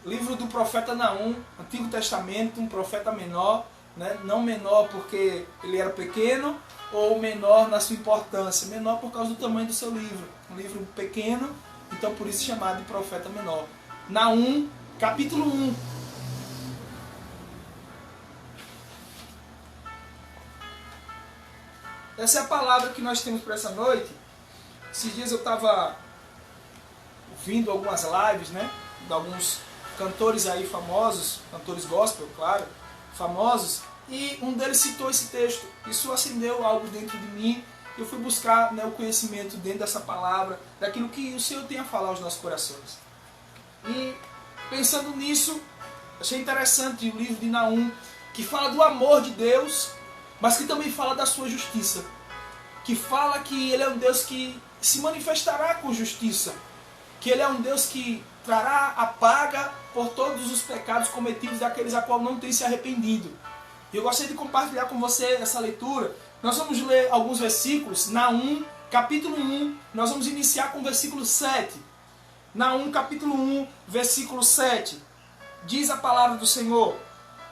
livro do profeta Naum, Antigo Testamento, um profeta menor, né? Não menor porque ele era pequeno, ou menor na sua importância, menor por causa do tamanho do seu livro. Um livro pequeno, então por isso chamado de profeta menor. Naum, capítulo 1. Essa é a palavra que nós temos para essa noite. Esses dias eu estava ouvindo algumas lives, né, de alguns cantores aí famosos, cantores gospel, claro, famosos, e um deles citou esse texto. Isso acendeu algo dentro de mim. Eu fui buscar, né, o conhecimento dentro dessa palavra, daquilo que o Senhor tem a falar aos nossos corações. E pensando nisso, achei interessante o livro de Naum, que fala do amor de Deus, mas que também fala da sua justiça. Que fala que Ele é um Deus que se manifestará com justiça. Que Ele é um Deus que trará a paga por todos os pecados cometidos daqueles a qual não tem se arrependido. E eu gostaria de compartilhar com você essa leitura. Nós vamos ler alguns versículos. Naum, capítulo 1, nós vamos iniciar com o versículo 7. Naum, capítulo 1, versículo 7. Diz a palavra do Senhor.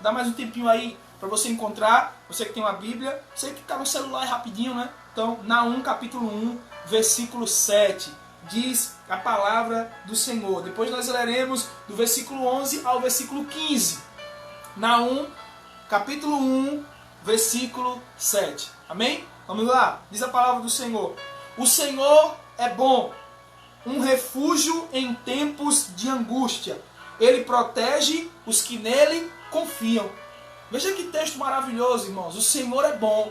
Dá mais um tempinho aí para você encontrar. Você que tem uma Bíblia. Você que está no celular é rapidinho, né? Então, Naum, capítulo 1, versículo 7. Diz a palavra do Senhor. Depois nós leremos do versículo 11 ao versículo 15. Naum, capítulo 1, versículo 7. Amém? Vamos lá. Diz a palavra do Senhor. O Senhor é bom, um refúgio em tempos de angústia. Ele protege os que nele confiam. Veja que texto maravilhoso, irmãos. O Senhor é bom.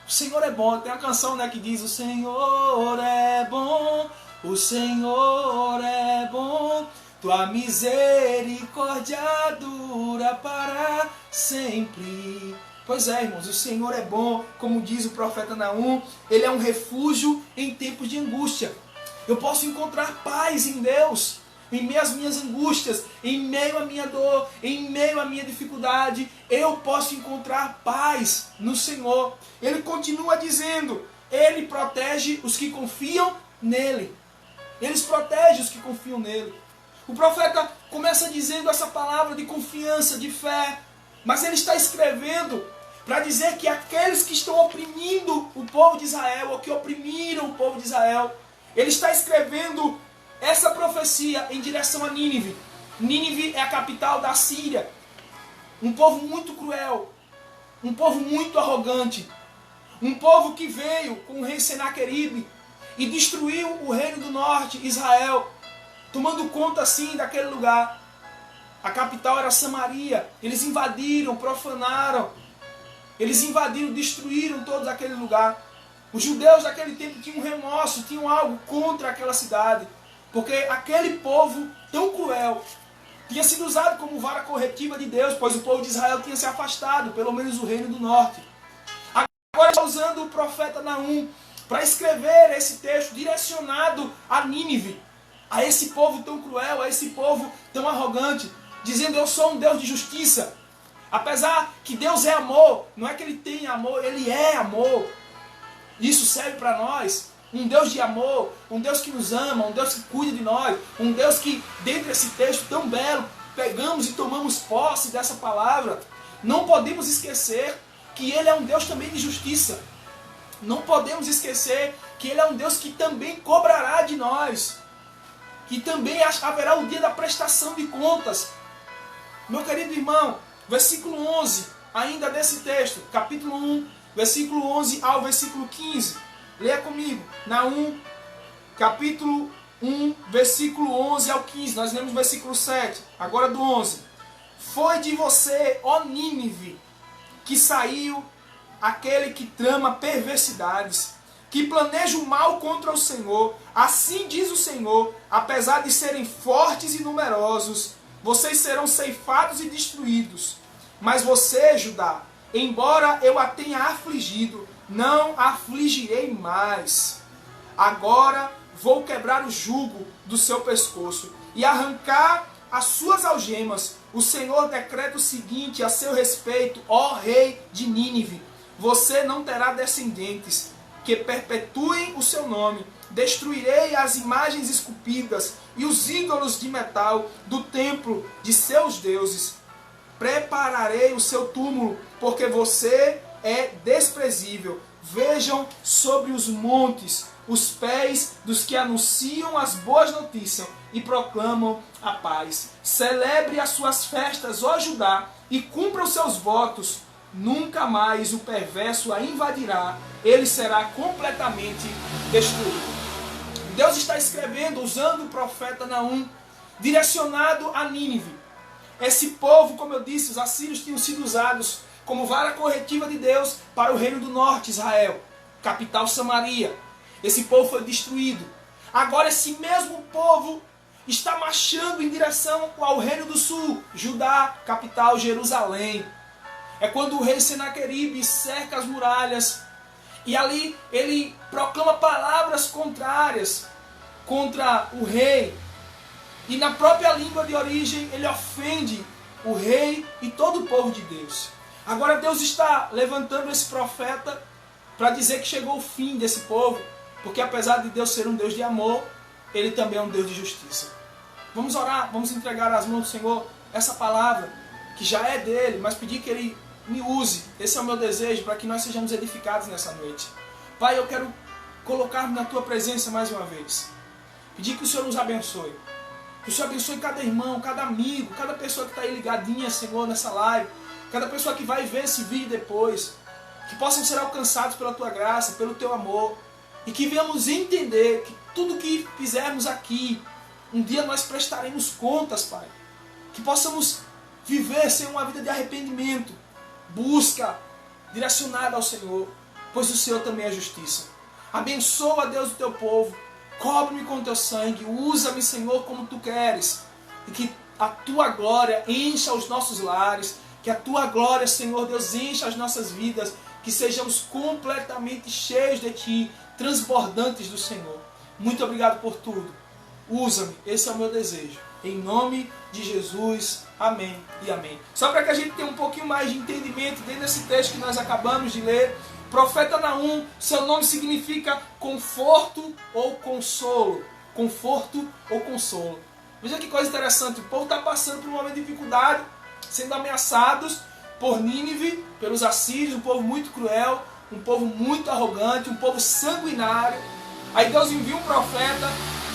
O Senhor é bom. Tem uma canção, né, que diz: o Senhor é bom, o Senhor é bom, tua misericórdia dura para sempre. Pois é, irmãos, o Senhor é bom, como diz o profeta Naum. Ele é um refúgio em tempos de angústia. Eu posso encontrar paz em Deus, em meio às minhas angústias, em meio à minha dor, em meio à minha dificuldade. Eu posso encontrar paz no Senhor. Ele continua dizendo: Ele protege os que confiam nele. Ele protege os que confiam nele. O profeta começa dizendo essa palavra de confiança, de fé, mas ele está escrevendo para dizer que aqueles que estão oprimindo o povo de Israel, ou que oprimiram o povo de Israel, ele está escrevendo essa profecia em direção a Nínive. Nínive é a capital da Síria. Um povo muito cruel, um povo muito arrogante, um povo que veio com o rei Senaqueribe e destruiu o reino do norte, Israel, tomando conta assim daquele lugar. A capital era Samaria. Eles invadiram, profanaram, eles invadiram, destruíram todo aquele lugar. Os judeus daquele tempo tinham remorso, tinham algo contra aquela cidade, porque aquele povo tão cruel tinha sido usado como vara corretiva de Deus, pois o povo de Israel tinha se afastado, pelo menos o reino do norte. Agora está usando o profeta Naum para escrever esse texto direcionado a Nínive, a esse povo tão cruel, a esse povo tão arrogante, dizendo: eu sou um Deus de justiça. Apesar que Deus é amor, não é que Ele tem amor, Ele é amor. Isso serve para nós. Um Deus de amor, um Deus que nos ama, um Deus que cuida de nós, um Deus que, dentro desse texto tão belo, pegamos e tomamos posse dessa palavra. Não podemos esquecer que Ele é um Deus também de justiça. Não podemos esquecer que Ele é um Deus que também cobrará de nós, que também haverá o dia da prestação de contas. Meu querido irmão, versículo 11, ainda desse texto, capítulo 1, versículo 11 ao versículo 15. Leia comigo. Naum, capítulo 1, versículo 11 ao 15. Nós lemos o versículo 7, agora do 11. Foi de você, ó Nínive, que saiu aquele que trama perversidades, que planejam mal contra o Senhor. Assim diz o Senhor, apesar de serem fortes e numerosos, vocês serão ceifados e destruídos. Mas você, Judá, embora eu a tenha afligido, não a afligirei mais. Agora vou quebrar o jugo do seu pescoço e arrancar as suas algemas. O Senhor decreta o seguinte a seu respeito, ó rei de Nínive: você não terá descendentes que perpetuem o seu nome. Destruirei as imagens esculpidas e os ídolos de metal do templo de seus deuses. Prepararei o seu túmulo, porque você é desprezível. Vejam sobre os montes os pés dos que anunciam as boas notícias e proclamam a paz. Celebre as suas festas, ó Judá, e cumpra os seus votos. Nunca mais o perverso a invadirá, ele será completamente destruído. Deus está escrevendo, usando o profeta Naum, direcionado a Nínive. Esse povo, como eu disse, os assírios tinham sido usados como vara corretiva de Deus para o reino do norte, Israel, capital Samaria. Esse povo foi destruído. Agora esse mesmo povo está marchando em direção ao reino do sul, Judá, capital Jerusalém. É quando o rei Senaqueribe cerca as muralhas e ali ele proclama palavras contrárias contra o rei. E na própria língua de origem ele ofende o rei e todo o povo de Deus. Agora Deus está levantando esse profeta para dizer que chegou o fim desse povo, porque apesar de Deus ser um Deus de amor, ele também é um Deus de justiça. Vamos orar, vamos entregar às mãos do Senhor essa palavra que já é dele, mas pedir que ele me use. Esse é o meu desejo, para que nós sejamos edificados nessa noite. Pai, eu quero colocar-me na tua presença mais uma vez. Pedir que o Senhor nos abençoe. Que o Senhor abençoe cada irmão, cada amigo, cada pessoa que está aí ligadinha, Senhor, nessa live. Cada pessoa que vai ver esse vídeo depois. Que possam ser alcançados pela tua graça, pelo teu amor. E que venhamos entender que tudo que fizermos aqui, um dia nós prestaremos contas, Pai. Que possamos viver sem uma vida de arrependimento, busca direcionada ao Senhor, pois o Senhor também é justiça. Abençoa, Deus, o teu povo. Cobre-me com teu sangue. Usa-me, Senhor, como tu queres. E que a tua glória encha os nossos lares. Que a tua glória, Senhor Deus, encha as nossas vidas. Que sejamos completamente cheios de ti, transbordantes do Senhor. Muito obrigado por tudo. Usa-me, esse é o meu desejo. Em nome de Jesus, amém e amém. Só para que a gente tenha um pouquinho mais de entendimento dentro desse texto que nós acabamos de ler. Profeta Naum, seu nome significa conforto ou consolo. Conforto ou consolo. Veja que coisa interessante, o povo está passando por um momento de dificuldade, sendo ameaçados por Nínive, pelos assírios, um povo muito cruel, um povo muito arrogante, um povo sanguinário. Aí Deus envia um profeta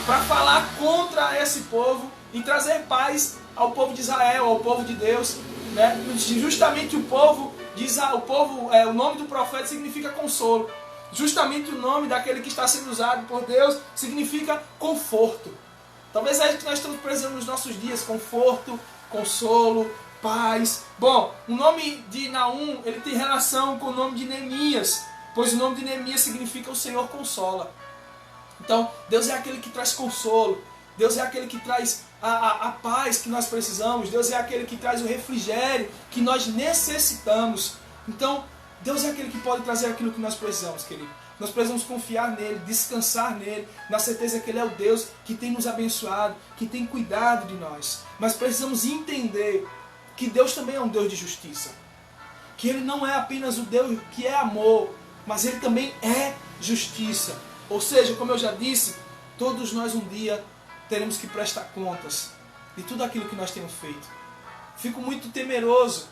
para falar contra esse povo e trazer paz ao povo de Israel, ao povo de Deus, né? Justamente o nome do profeta significa consolo. Justamente o nome daquele que está sendo usado por Deus significa conforto. Talvez é isso que nós estamos precisando nos nossos dias: conforto, consolo, paz. Bom, o nome de Naum, ele tem relação com o nome de Neemias, pois o nome de Neemias significa o Senhor consola. Então, Deus é aquele que traz consolo. Deus é aquele que traz a paz que nós precisamos. Deus é aquele que traz o refrigério que nós necessitamos. Então, Deus é aquele que pode trazer aquilo que nós precisamos, querido. Nós precisamos confiar nele, descansar nele, na certeza que ele é o Deus que tem nos abençoado, que tem cuidado de nós. Mas precisamos entender que Deus também é um Deus de justiça. Que ele não é apenas o Deus que é amor, mas ele também é justiça. Ou seja, como eu já disse, todos nós um dia teremos que prestar contas de tudo aquilo que nós temos feito. Fico muito temeroso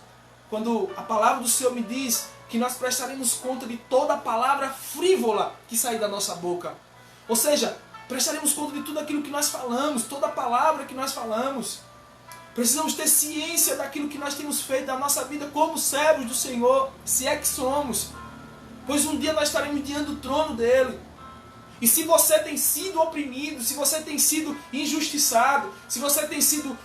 quando a palavra do Senhor me diz que nós prestaremos conta de toda a palavra frívola que sair da nossa boca. Ou seja, prestaremos conta de tudo aquilo que nós falamos, toda a palavra que nós falamos. Precisamos ter ciência daquilo que nós temos feito da nossa vida como servos do Senhor, se é que somos. Pois um dia nós estaremos diante do trono dele. E se você tem sido oprimido, se você tem sido injustiçado, se você tem sido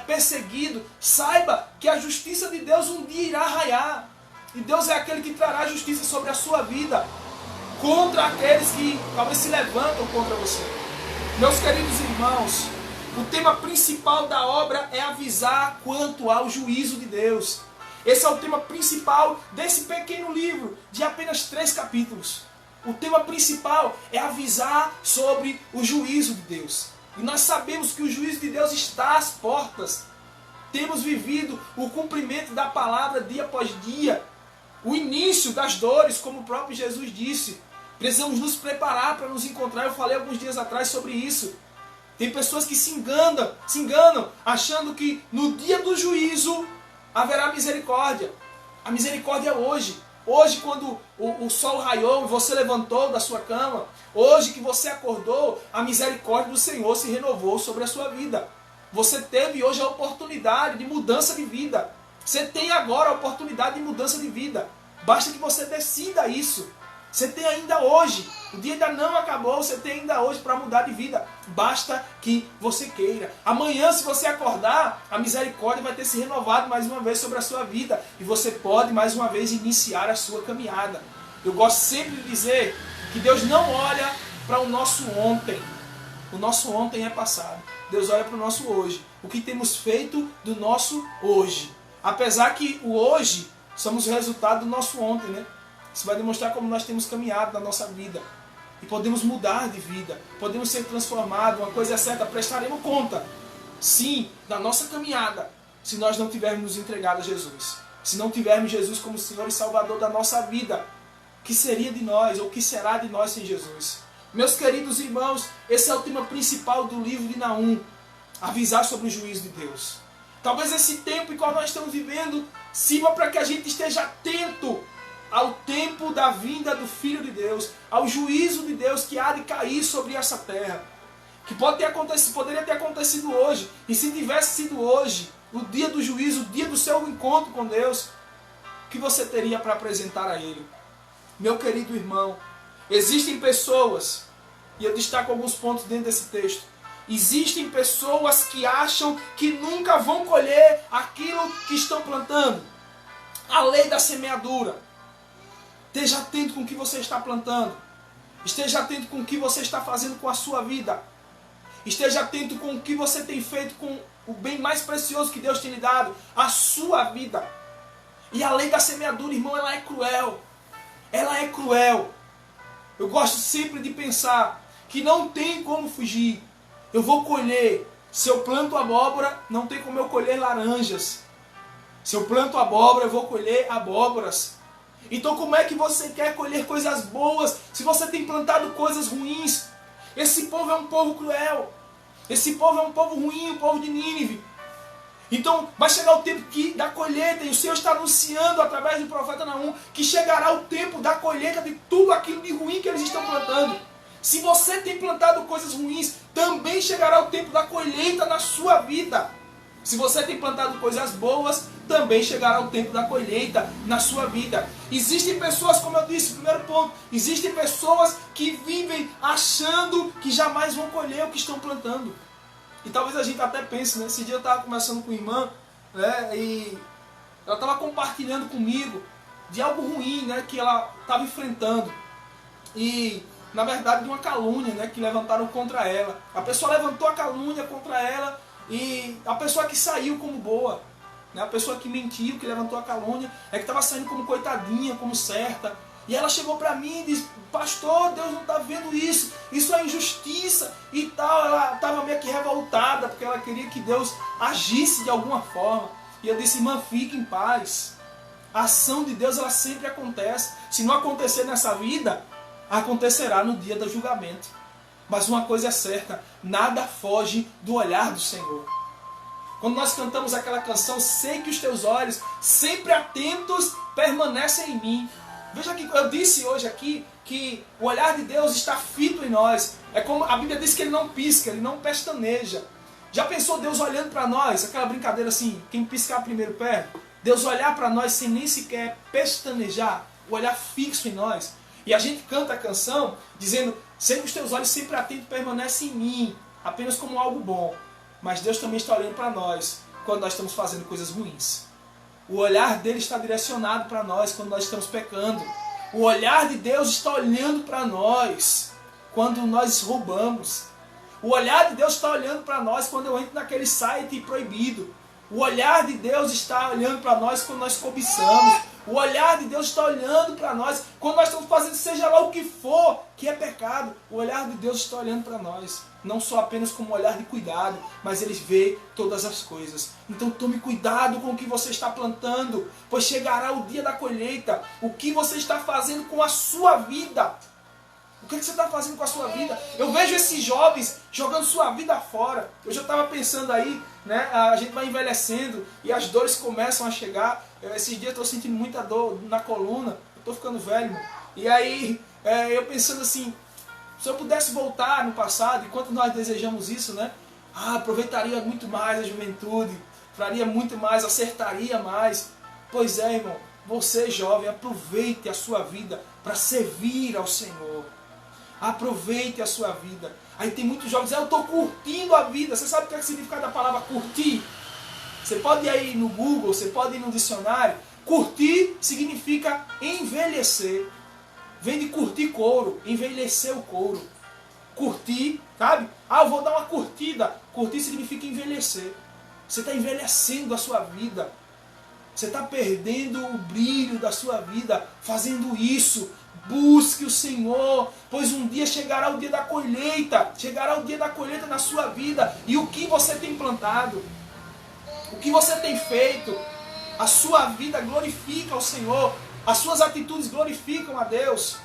perseguido, saiba que a justiça de Deus um dia irá raiar. E Deus é aquele que trará justiça sobre a sua vida. contra aqueles que talvez se levantam contra você. Meus queridos irmãos, o tema principal da obra é avisar quanto ao juízo de Deus. Esse é o tema principal desse pequeno livro, de apenas 3 capítulos. O tema principal é avisar sobre o juízo de Deus. E nós sabemos que o juízo de Deus está às portas. Temos vivido o cumprimento da palavra dia após dia. O início das dores, como o próprio Jesus disse. Precisamos nos preparar para nos encontrar. Eu falei alguns dias atrás sobre isso. Tem pessoas que se enganam, achando que no dia do juízo haverá misericórdia. A misericórdia é hoje. Hoje, quando o sol raiou e você levantou da sua cama, hoje que você acordou, a misericórdia do Senhor se renovou sobre a sua vida. Você teve hoje a oportunidade de mudança de vida. Você tem agora a oportunidade de mudança de vida. Basta que você decida isso. Você tem ainda hoje. O dia ainda não acabou. Você tem ainda hoje para mudar de vida. Basta que você queira. Amanhã, se você acordar, a misericórdia vai ter se renovado mais uma vez sobre a sua vida. E você pode mais uma vez iniciar a sua caminhada. Eu gosto sempre de dizer que Deus não olha para o nosso ontem. O nosso ontem é passado. Deus olha para o nosso hoje. O que temos feito do nosso hoje. Apesar que o hoje somos o resultado do nosso ontem, né? Isso vai demonstrar como nós temos caminhado na nossa vida. E podemos mudar de vida. Podemos ser transformados. Uma coisa é certa, prestaremos conta, sim, da nossa caminhada, se nós não tivermos nos entregado a Jesus. Se não tivermos Jesus como Senhor e Salvador da nossa vida. O que seria de nós, ou o que será de nós sem Jesus? Meus queridos irmãos, esse é o tema principal do livro de Naum. Avisar sobre o juízo de Deus. Talvez esse tempo em qual nós estamos vivendo sirva para que a gente esteja atento ao tempo da vinda do Filho de Deus, ao juízo de Deus que há de cair sobre essa terra. Que poderia ter acontecido hoje. E se tivesse sido hoje, o dia do juízo, o dia do seu encontro com Deus, o que você teria para apresentar a Ele? Meu querido irmão, existem pessoas, e eu destaco alguns pontos dentro desse texto, existem pessoas que acham que nunca vão colher aquilo que estão plantando. A lei da semeadura. Esteja atento com o que você está plantando. Esteja atento com o que você está fazendo com a sua vida. Esteja atento com o que você tem feito com o bem mais precioso que Deus tem lhe dado, a sua vida. E a lei da semeadura, irmão, ela é cruel. Ela é cruel. Eu gosto sempre de pensar que não tem como fugir. Eu vou colher. Se eu planto abóbora, não tem como eu colher laranjas. Se eu planto abóbora, eu vou colher abóboras. Então como é que você quer colher coisas boas se você tem plantado coisas ruins? Esse povo é um povo cruel. Esse povo é um povo ruim, o povo de Nínive. Então vai chegar o tempo da colheita, e o Senhor está anunciando através do profeta Naum que chegará o tempo da colheita de tudo aquilo de ruim que eles estão plantando. Se você tem plantado coisas ruins, também chegará o tempo da colheita na sua vida. Se você tem plantado coisas boas, também chegará o tempo da colheita na sua vida. Existem pessoas, como eu disse, primeiro ponto, existem pessoas que vivem achando que jamais vão colher o que estão plantando. E talvez a gente até pense, né? Esse dia eu estava conversando com uma irmã, né? E ela estava compartilhando comigo de algo ruim, né? Que ela estava enfrentando. E, na verdade, de uma calúnia, né? Que levantaram contra ela. A pessoa levantou a calúnia contra ela. E a pessoa que saiu como boa, né? A pessoa que mentiu, que levantou a calúnia, é que estava saindo como coitadinha, como certa. E ela chegou para mim e disse: pastor, Deus não está vendo isso, isso é injustiça e tal. Ela estava meio que revoltada, porque ela queria que Deus agisse de alguma forma. E eu disse: irmã, fique em paz. A ação de Deus, ela sempre acontece. Se não acontecer nessa vida, acontecerá no dia do julgamento. Mas uma coisa é certa, nada foge do olhar do Senhor. Quando nós cantamos aquela canção, sei que os teus olhos, sempre atentos, permanecem em mim. Veja que eu disse hoje aqui que o olhar de Deus está fito em nós. É como a Bíblia diz que Ele não pisca, Ele não pestaneja. Já pensou Deus olhando para nós, aquela brincadeira assim, quem piscar primeiro pé? Deus olhar para nós sem nem sequer pestanejar, o olhar fixo em nós. E a gente canta a canção dizendo: sei que os teus olhos sempre atentos permanecem em mim, apenas como algo bom. Mas Deus também está olhando para nós quando nós estamos fazendo coisas ruins. O olhar dele está direcionado para nós quando nós estamos pecando. O olhar de Deus está olhando para nós quando nós roubamos. O olhar de Deus está olhando para nós quando eu entro naquele site proibido. O olhar de Deus está olhando para nós quando nós cobiçamos. O olhar de Deus está olhando para nós quando nós estamos fazendo seja lá o que for que é pecado. O olhar de Deus está olhando para nós. Não só apenas como um olhar de cuidado, mas Ele vê todas as coisas. Então tome cuidado com o que você está plantando, pois chegará o dia da colheita. O que você está fazendo com a sua vida? O que você está fazendo com a sua vida? Eu vejo esses jovens jogando sua vida fora. Eu já estava pensando aí, né? A gente vai envelhecendo e as dores começam a chegar. Esses dias eu estou sentindo muita dor na coluna. Eu estou ficando velho. E aí eu pensando assim, se eu pudesse voltar no passado, enquanto nós desejamos isso, né? Aproveitaria muito mais a juventude, faria muito mais, acertaria mais. Pois é, irmão, você jovem, aproveite a sua vida para servir ao Senhor. Aproveite a sua vida. Aí tem muitos jovens, eu estou curtindo a vida. Você sabe o que é o significado da palavra curtir? Você pode ir aí no Google, você pode ir no dicionário. Curtir significa envelhecer. Vem de curtir couro, envelhecer o couro. Curtir, sabe? Eu vou dar uma curtida. Curtir significa envelhecer. Você está envelhecendo a sua vida. Você está perdendo o brilho da sua vida fazendo isso. Busque o Senhor, pois um dia chegará o dia da colheita. Chegará o dia da colheita na sua vida. E o que você tem plantado? O que você tem feito? A sua vida glorifica o Senhor. As suas atitudes glorificam a Deus.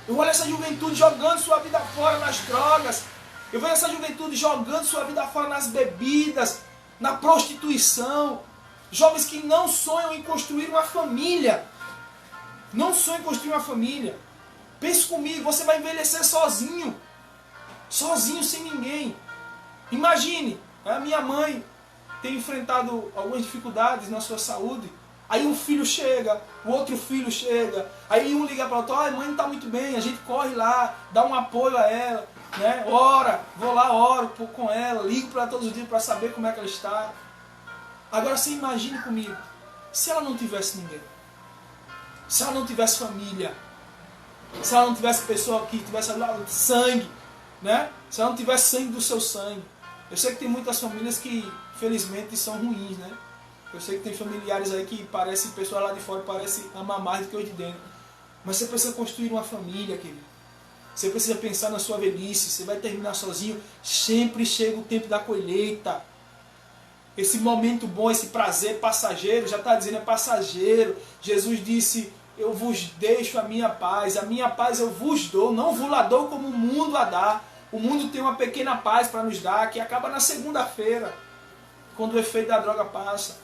Eu olho essa juventude jogando sua vida fora nas drogas. Eu vejo essa juventude jogando sua vida fora nas bebidas, na prostituição. Jovens que não sonham em construir uma família. Não sonham em construir uma família. Pense comigo, você vai envelhecer sozinho. Sozinho, sem ninguém. Imagine, a minha mãe tem enfrentado algumas dificuldades na sua saúde. Aí um filho chega, o outro filho chega. Aí um liga para o outro, a mãe não está muito bem. A gente corre lá, dá um apoio a ela. Né? Ora, vou lá, oro com ela. Ligo para ela todos os dias para saber como é que ela está. Agora você imagine comigo, se ela não tivesse ninguém. Se ela não tivesse família, se ela não tivesse pessoa que tivesse sangue, né? Se ela não tivesse sangue do seu sangue. Eu sei que tem muitas famílias que, felizmente, são ruins, né? Eu sei que tem familiares aí que parecem, pessoas lá de fora parecem amar mais do que os de dentro. Mas você precisa construir uma família, querido. Você precisa pensar na sua velhice, você vai terminar sozinho. Sempre chega o tempo da colheita. Esse momento bom, esse prazer passageiro, já está dizendo, é passageiro. Jesus disse, eu vos deixo a minha paz eu vos dou, não vos la dou como o mundo a dá. O mundo tem uma pequena paz para nos dar, que acaba na segunda-feira, quando o efeito da droga passa,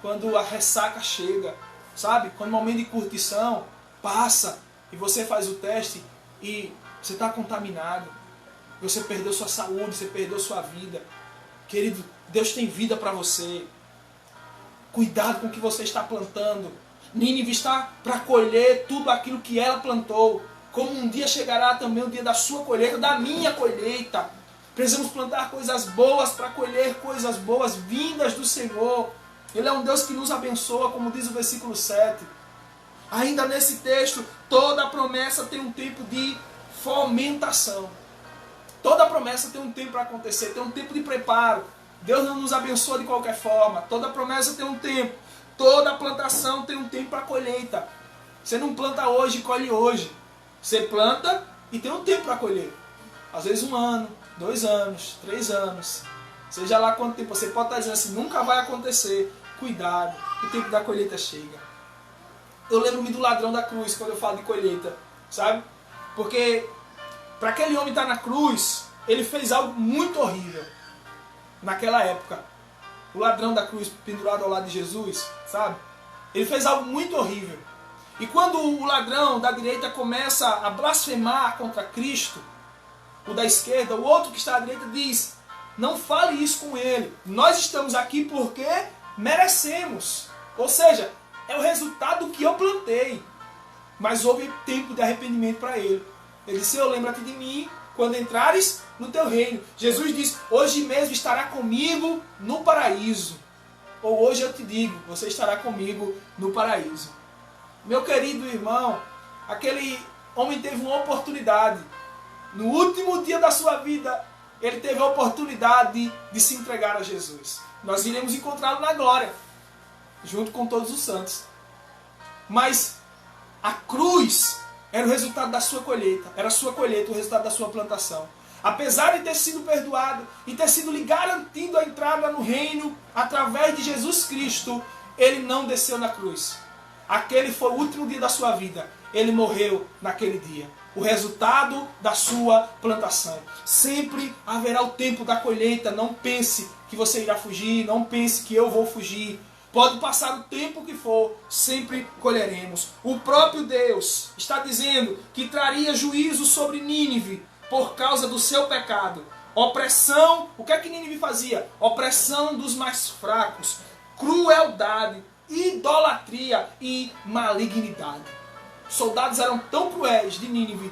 quando a ressaca chega, sabe? Quando o momento de curtição passa, e você faz o teste, e você está contaminado, você perdeu sua saúde, você perdeu sua vida. Querido, Deus tem vida para você. Cuidado com o que você está plantando. Nínive está para colher tudo aquilo que ela plantou. Como um dia chegará também o dia da sua colheita, da minha colheita. Precisamos plantar coisas boas para colher coisas boas vindas do Senhor. Ele é um Deus que nos abençoa, como diz o versículo 7. Ainda nesse texto, toda promessa tem um tempo de fomentação. Toda promessa tem um tempo para acontecer, tem um tempo de preparo. Deus não nos abençoa de qualquer forma. Toda promessa tem um tempo. Toda plantação tem um tempo para colheita. Você não planta hoje e colhe hoje. Você planta e tem um tempo para colher. Às vezes 1 ano, 2 anos, 3 anos. Seja lá quanto tempo. Você pode estar dizendo assim, nunca vai acontecer. Cuidado, o tempo da colheita chega. Eu lembro-me do ladrão da cruz quando eu falo de colheita. Sabe? Porque para aquele homem estar na cruz, ele fez algo muito horrível. Naquela época, o ladrão da cruz pendurado ao lado de Jesus, sabe? Ele fez algo muito horrível. E quando o ladrão da direita começa a blasfemar contra Cristo, o da esquerda, o outro que está à direita diz, não fale isso com ele. Nós estamos aqui porque merecemos. Ou seja, é o resultado que eu plantei. Mas houve tempo de arrependimento para ele. Ele disse, eu lembro-te de mim quando entrares no teu reino. Jesus diz, hoje mesmo estará comigo no paraíso. Ou hoje eu te digo, você estará comigo no paraíso. Meu querido irmão, aquele homem teve uma oportunidade. No último dia da sua vida, ele teve a oportunidade de se entregar a Jesus. Nós iremos encontrá-lo na glória, junto com todos os santos. Mas a cruz era o resultado da sua colheita. Era a sua colheita, o resultado da sua plantação. Apesar de ter sido perdoado e ter sido lhe garantindo a entrada no reino através de Jesus Cristo, ele não desceu na cruz. Aquele foi o último dia da sua vida. Ele morreu naquele dia. O resultado da sua plantação. Sempre haverá o tempo da colheita. Não pense que você irá fugir. Não pense que eu vou fugir. Pode passar o tempo que for, sempre colheremos. O próprio Deus está dizendo que traria juízo sobre Nínive por causa do seu pecado. Opressão, o que é que Nínive fazia? Opressão dos mais fracos, crueldade, idolatria e malignidade. Os soldados eram tão cruéis de Nínive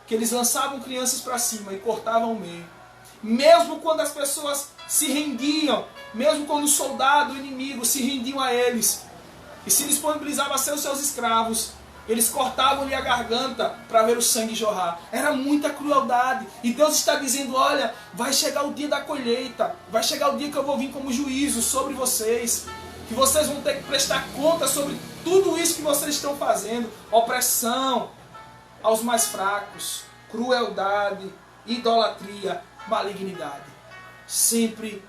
que eles lançavam crianças para cima e cortavam o meio. Mesmo quando as pessoas se rendiam, mesmo quando o soldado inimigo se rendiam a eles e se disponibilizavam a ser os seus escravos, eles cortavam-lhe a garganta para ver o sangue jorrar. Era muita crueldade. E Deus está dizendo, olha, vai chegar o dia da colheita, vai chegar o dia que eu vou vir como juízo sobre vocês, que vocês vão ter que prestar conta sobre tudo isso que vocês estão fazendo. Opressão aos mais fracos, crueldade, idolatria, malignidade. Sempre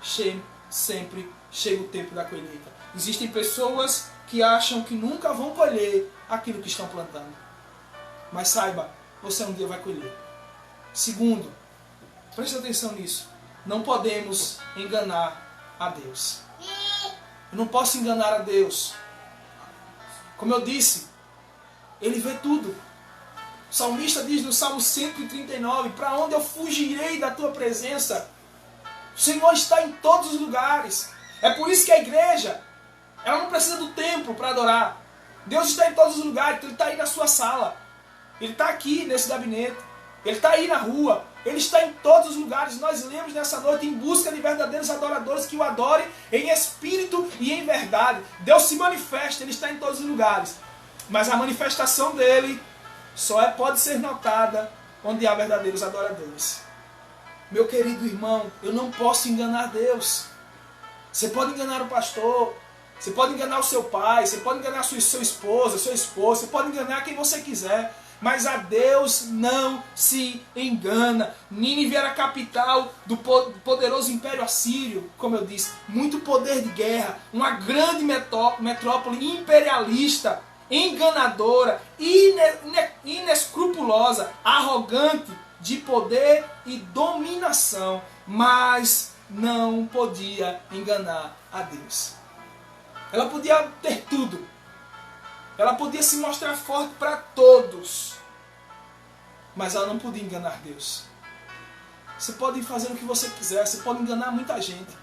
chega o tempo da colheita. Existem pessoas que acham que nunca vão colher aquilo que estão plantando. Mas saiba, você um dia vai colher. Segundo, preste atenção nisso. Não podemos enganar a Deus. Eu não posso enganar a Deus. Como eu disse, Ele vê tudo. O salmista diz no Salmo 139, para onde eu fugirei da tua presença? O Senhor está em todos os lugares. É por isso que a igreja, ela não precisa do templo para adorar. Deus está em todos os lugares. Ele está aí na sua sala. Ele está aqui nesse gabinete. Ele está aí na rua. Ele está em todos os lugares. Nós lemos nessa noite em busca de verdadeiros adoradores que o adorem em espírito e em verdade. Deus se manifesta. Ele está em todos os lugares. Mas a manifestação dele só pode ser notada onde há verdadeiros adoradores. Meu querido irmão, eu não posso enganar Deus. Você pode enganar o pastor, você pode enganar o seu pai, você pode enganar sua esposa, seu esposo, você pode enganar quem você quiser, mas a Deus não se engana. Nínive era a capital do poderoso Império Assírio, como eu disse, muito poder de guerra, uma grande metrópole imperialista, enganadora, inescrupulosa, arrogante, de poder e dominação, mas não podia enganar a Deus. Ela podia ter tudo. Ela podia se mostrar forte para todos. Mas ela não podia enganar Deus. Você pode fazer o que você quiser. Você pode enganar muita gente.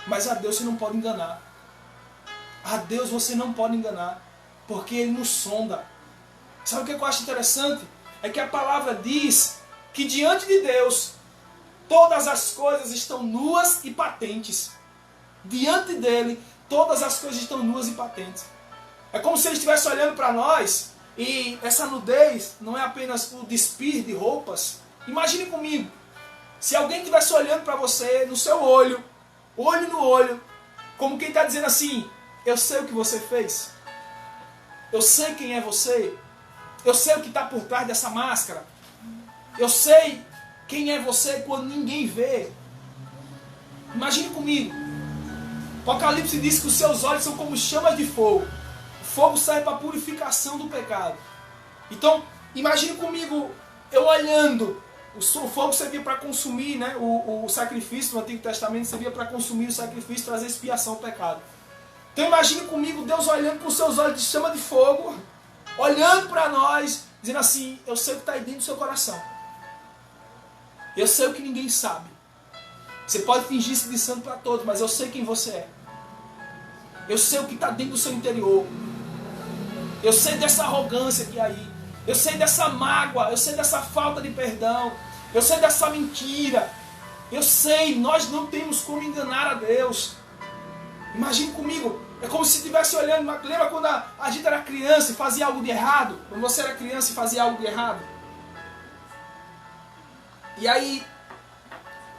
Mas a Deus você não pode enganar. A Deus você não pode enganar. Porque Ele nos sonda. Sabe o que eu acho interessante? É que a palavra diz que diante de Deus todas as coisas estão nuas e patentes. Diante dele, todas as coisas estão nuas e patentes. É como se ele estivesse olhando para nós, e essa nudez não é apenas o despir de roupas. Imagine comigo, se alguém estivesse olhando para você, no seu olho, olho no olho, como quem está dizendo assim, eu sei o que você fez, eu sei quem é você, eu sei o que está por trás dessa máscara, eu sei quem é você quando ninguém vê. Imagine comigo. Apocalipse diz que os seus olhos são como chamas de fogo. O fogo serve para a purificação do pecado. Então, imagine comigo, eu olhando. O fogo servia para consumir, né? O sacrifício no Antigo Testamento servia para consumir o sacrifício, trazer expiação ao pecado. Então imagine comigo Deus olhando com seus olhos de chama de fogo, olhando para nós, dizendo assim, eu sei o que está aí dentro do seu coração. Eu sei o que ninguém sabe. Você pode fingir-se de santo para todos, mas eu sei quem você é. Eu sei o que está dentro do seu interior. Eu sei dessa arrogância que há aí. Eu sei dessa mágoa. Eu sei dessa falta de perdão. Eu sei dessa mentira. Eu sei, nós não temos como enganar a Deus. Imagine comigo, é como se estivesse olhando, lembra quando a gente era criança e fazia algo de errado? Quando você era criança e fazia algo de errado? E aí,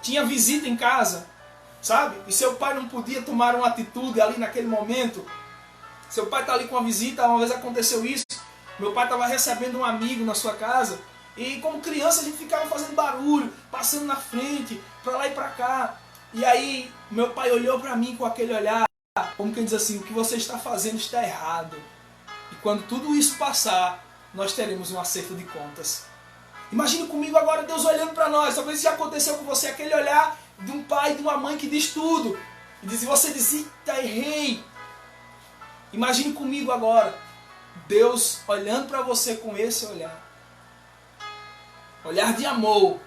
tinha visita em casa, sabe? E seu pai não podia tomar uma atitude ali naquele momento. Seu pai está ali com a visita, uma vez aconteceu isso. Meu pai estava recebendo um amigo na sua casa. E como criança a gente ficava fazendo barulho, passando na frente, para lá e para cá. E aí meu pai olhou para mim com aquele olhar, como quem diz assim, o que você está fazendo está errado. E quando tudo isso passar, nós teremos um acerto de contas. Imagine comigo agora Deus olhando para nós. Talvez já aconteceu com você aquele olhar de um pai e de uma mãe que diz tudo. E você diz, eita, errei. Imagine comigo agora Deus olhando para você com esse olhar. Olhar de amor.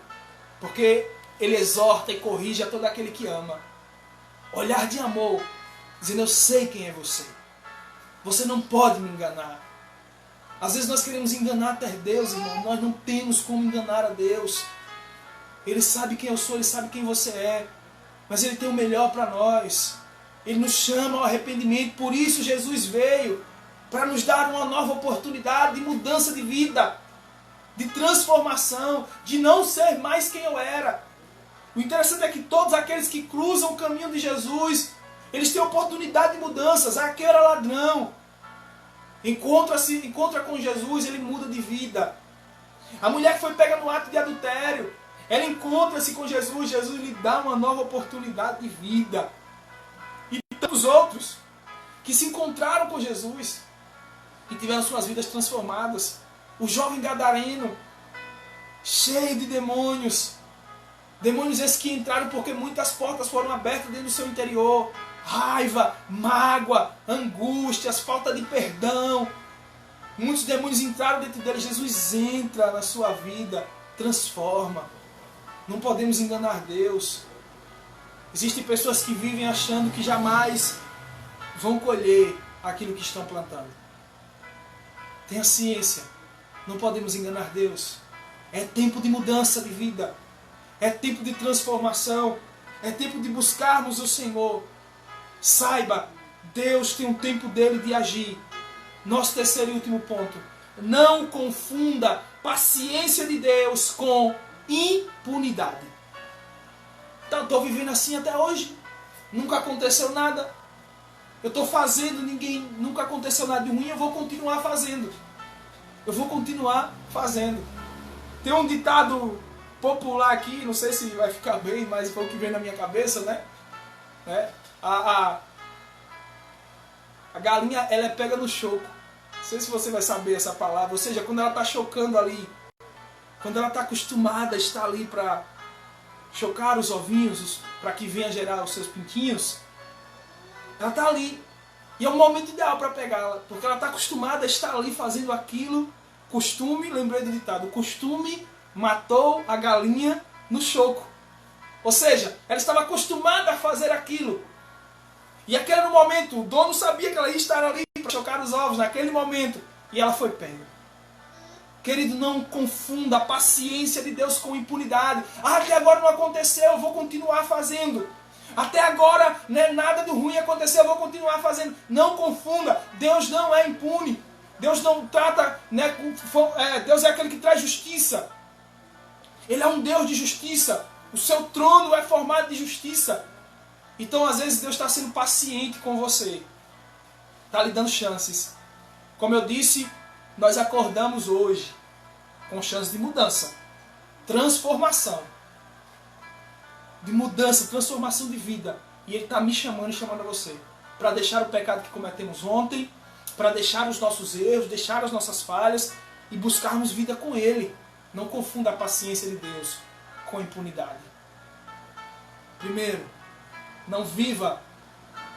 Porque Ele exorta e corrige a todo aquele que ama. Olhar de amor. Dizendo, eu sei quem é você. Você não pode me enganar. Às vezes nós queremos enganar até Deus, irmão. Nós não temos como enganar a Deus. Ele sabe quem eu sou, Ele sabe quem você é. Mas Ele tem o melhor para nós. Ele nos chama ao arrependimento. Por isso Jesus veio. Para nos dar uma nova oportunidade de mudança de vida. De transformação. De não ser mais quem eu era. O interessante é que todos aqueles que cruzam o caminho de Jesus, eles têm oportunidade de mudanças. Aquele era ladrão. Encontra com Jesus, ele muda de vida. A mulher que foi pega no ato de adultério, ela encontra-se com Jesus, Jesus lhe dá uma nova oportunidade de vida. E tantos outros que se encontraram com Jesus e tiveram suas vidas transformadas. O jovem gadareno, cheio de demônios. Demônios esses que entraram porque muitas portas foram abertas dentro do seu interior. Raiva, mágoa, angústias, falta de perdão. Muitos demônios entraram dentro dele. Jesus entra na sua vida, transforma. Não podemos enganar Deus. Existem pessoas que vivem achando que jamais vão colher aquilo que estão plantando. Tenha ciência. Não podemos enganar Deus. É tempo de mudança de vida. É tempo de transformação. É tempo de buscarmos o Senhor. Saiba, Deus tem um tempo dele de agir. Nosso terceiro e último ponto. Não confunda paciência de Deus com impunidade. Então, estou vivendo assim até hoje. Nunca aconteceu nada. Eu estou fazendo, nunca aconteceu nada de ruim. Eu vou continuar fazendo. Eu vou continuar fazendo. Tem um ditado popular aqui, não sei se vai ficar bem, mas foi o que veio na minha cabeça, né? A galinha, ela é pega no choco. Não sei se você vai saber essa palavra. Ou seja, quando ela está chocando ali, quando ela está acostumada a estar ali para chocar os ovinhos, para que venha gerar os seus pintinhos, ela está ali. E é um momento ideal para pegá-la, porque ela está acostumada a estar ali fazendo aquilo. Costume, lembrei do ditado, costume matou a galinha no choco. Ou seja, ela estava acostumada a fazer aquilo. E aquele era o momento, o dono sabia que ela ia estar ali para chocar os ovos naquele momento. E ela foi pega. Querido, não confunda a paciência de Deus com impunidade. Até agora não aconteceu, eu vou continuar fazendo. Até agora nada de ruim aconteceu, eu vou continuar fazendo. Não confunda, Deus não é impune. Deus não trata, Deus é aquele que traz justiça. Ele é um Deus de justiça. O seu trono é formado de justiça. Então, às vezes, Deus está sendo paciente com você. Está lhe dando chances. Como eu disse, nós acordamos hoje com chance de mudança. Transformação. De mudança, transformação de vida. E Ele está me chamando e chamando a você. Para deixar o pecado que cometemos ontem. Para deixar os nossos erros, deixar as nossas falhas. E buscarmos vida com Ele. Não confunda a paciência de Deus com a impunidade. Primeiro, não viva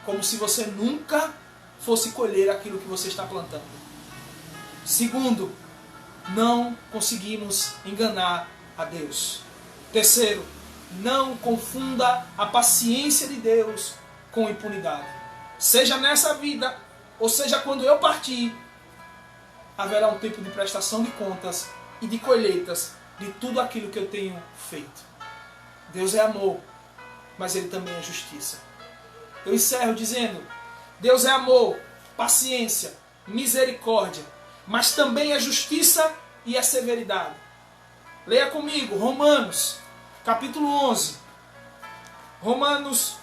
como se você nunca fosse colher aquilo que você está plantando. Segundo, não conseguimos enganar a Deus. Terceiro, não confunda a paciência de Deus com impunidade. Seja nessa vida, ou seja quando eu partir, haverá um tempo de prestação de contas e de colheitas de tudo aquilo que eu tenho feito. Deus é amor, mas Ele também é justiça. eu encerro dizendo: Deus é amor, paciência, misericórdia, mas também é justiça e é severidade. Leia comigo, Romanos, capítulo 11. Romanos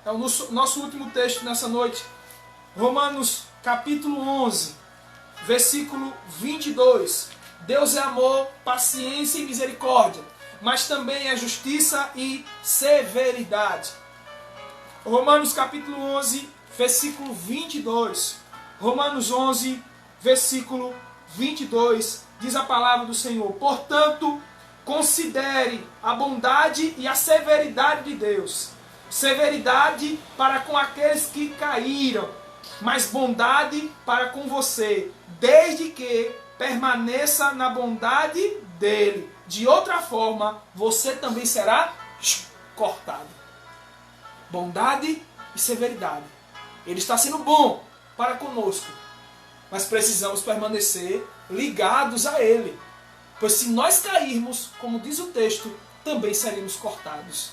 é o nosso último texto nessa noite. Romanos, capítulo 11, versículo 22. Deus é amor, paciência e misericórdia, mas também é justiça e severidade. Romanos, capítulo 11, versículo 22. Romanos 11, versículo 22, diz a palavra do Senhor: portanto, considere a bondade e a severidade de Deus. Severidade para com aqueles que caíram, mas bondade para com você, desde que permaneça na bondade dele. De outra forma, você também será cortado. Bondade e severidade. Ele está sendo bom para conosco, mas precisamos permanecer ligados a Ele. Pois se nós cairmos, como diz o texto, também seremos cortados.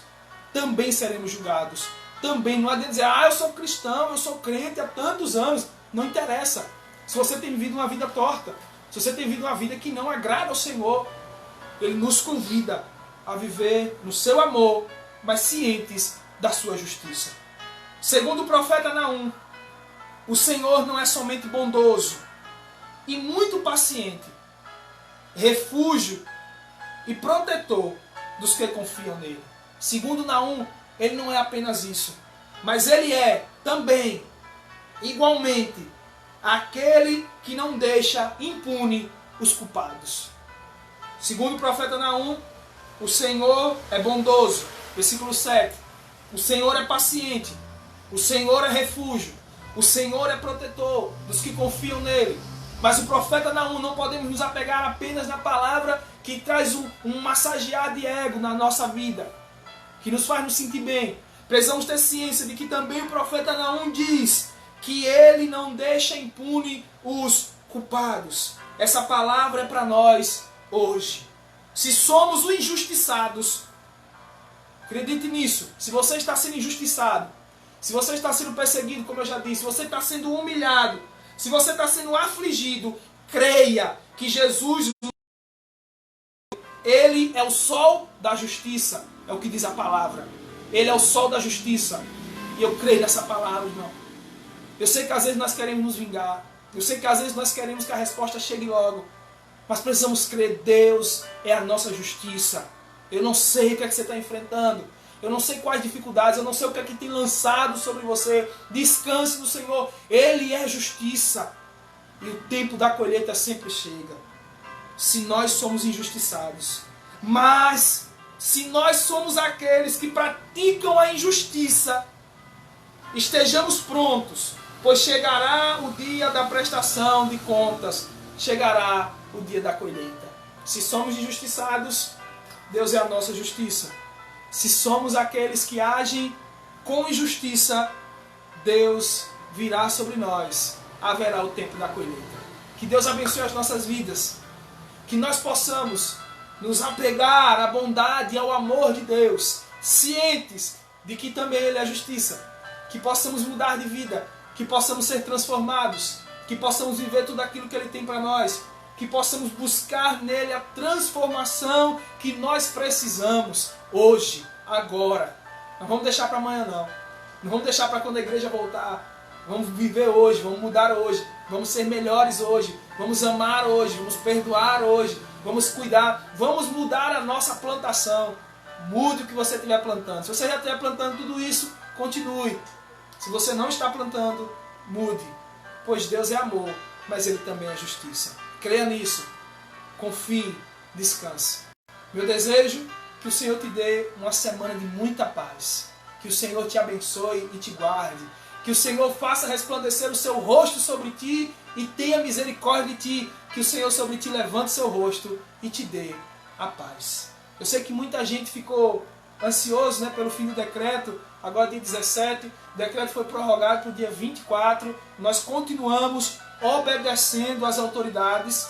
Também seremos julgados. Também não adianta dizer: eu sou cristão, eu sou crente há tantos anos. Não interessa. Se você tem vivido uma vida torta, se você tem vivido uma vida que não agrada ao Senhor, Ele nos convida a viver no seu amor, mas cientes da sua justiça. Segundo o profeta Naum, o Senhor não é somente bondoso e muito paciente, refúgio e protetor dos que confiam nele. Segundo Naum, Ele não é apenas isso, mas Ele é também, igualmente, aquele que não deixa impune os culpados. Segundo o profeta Naum, o Senhor é bondoso. Versículo 7. O Senhor é paciente. O Senhor é refúgio. O Senhor é protetor dos que confiam nele. Mas o profeta Naum, não podemos nos apegar apenas na palavra que traz um massagear de ego na nossa vida, que nos faz nos sentir bem. Precisamos ter ciência de que também o profeta Naum diz que ele não deixa impune os culpados. Essa palavra é para nós hoje. Se somos os injustiçados, acredite nisso. Se você está sendo injustiçado, se você está sendo perseguido, como eu já disse, se você está sendo humilhado, se você está sendo afligido, creia que Jesus, Ele é o sol da justiça. É o que diz a palavra. Ele é o sol da justiça. E eu creio nessa palavra, irmão. Eu sei que às vezes nós queremos nos vingar. Eu sei que às vezes nós queremos que a resposta chegue logo. Mas precisamos crer, Deus é a nossa justiça. Eu não sei o que é que você está enfrentando. Eu não sei quais dificuldades. Eu não sei o que é que tem lançado sobre você. Descanse no Senhor. Ele é justiça. E o tempo da colheita sempre chega. Se nós somos injustiçados. Mas se nós somos aqueles que praticam a injustiça, estejamos prontos, pois chegará o dia da prestação de contas, chegará o dia da colheita. Se somos injustiçados, Deus é a nossa justiça. Se somos aqueles que agem com injustiça, Deus virá sobre nós, haverá o tempo da colheita. Que Deus abençoe as nossas vidas, que nós possamos nos apegar à bondade e ao amor de Deus, cientes de que também Ele é a justiça. Que possamos mudar de vida, que possamos ser transformados, que possamos viver tudo aquilo que Ele tem para nós, que possamos buscar nele a transformação que nós precisamos hoje, agora. Não vamos deixar para amanhã não. Não vamos deixar para quando a igreja voltar. Vamos viver hoje, vamos mudar hoje, vamos ser melhores hoje, vamos amar hoje, vamos perdoar hoje, vamos cuidar, vamos mudar a nossa plantação. Mude o que você estiver plantando. Se você já estiver plantando tudo isso, continue. Se você não está plantando, mude. Pois Deus é amor, mas Ele também é justiça. Creia nisso. Confie, descanse. Meu desejo é que o Senhor te dê uma semana de muita paz. Que o Senhor te abençoe e te guarde. Que o Senhor faça resplandecer o seu rosto sobre ti e tenha misericórdia de ti. Que o Senhor sobre ti levante seu rosto e te dê a paz. Eu sei que muita gente ficou ansioso, pelo fim do decreto. Agora dia 17, o decreto foi prorrogado para o dia 24. Nós continuamos obedecendo às autoridades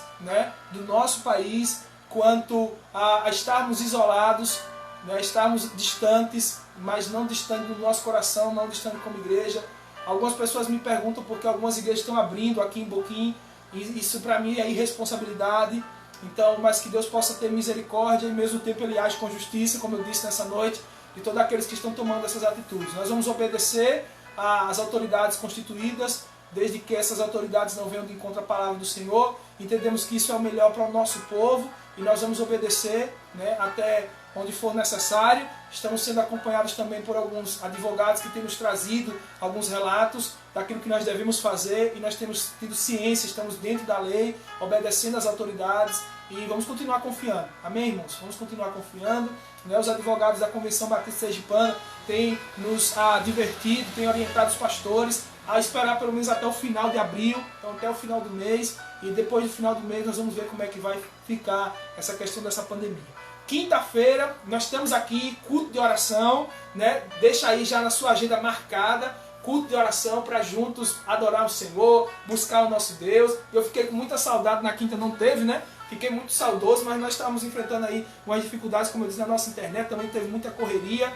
do nosso país quanto a estarmos isolados. né, estarmos distantes, mas não distantes do nosso coração, não distantes como igreja. Algumas pessoas me perguntam porque algumas igrejas estão abrindo aqui em Boquim, e isso para mim é irresponsabilidade. Então, mas que Deus possa ter misericórdia e ao mesmo tempo Ele age com justiça, como eu disse nessa noite, de todos aqueles que estão tomando essas atitudes. Nós vamos obedecer às autoridades constituídas, desde que essas autoridades não venham de encontro à palavra do Senhor. Entendemos que isso é o melhor para o nosso povo e nós vamos obedecer, né, até onde for necessário. Estamos sendo acompanhados também por alguns advogados que têm nos trazido alguns relatos daquilo que nós devemos fazer, e nós temos tido ciência, estamos dentro da lei, obedecendo às autoridades, e vamos continuar confiando. Amém, irmãos? Vamos continuar confiando. Né? Os advogados da Convenção Batista Sergipana têm nos advertido, têm orientado os pastores a esperar pelo menos até o final de abril, então até o final do mês, e depois do final do mês nós vamos ver como é que vai ficar essa questão dessa pandemia. Quinta-feira nós temos aqui culto de oração, né? Deixa aí já na sua agenda marcada, culto de oração para juntos adorar o Senhor, buscar o nosso Deus. Eu fiquei com muita saudade, na quinta não teve, né? Fiquei muito saudoso, mas nós estávamos enfrentando aí umas dificuldades, como eu disse, na nossa internet, também teve muita correria,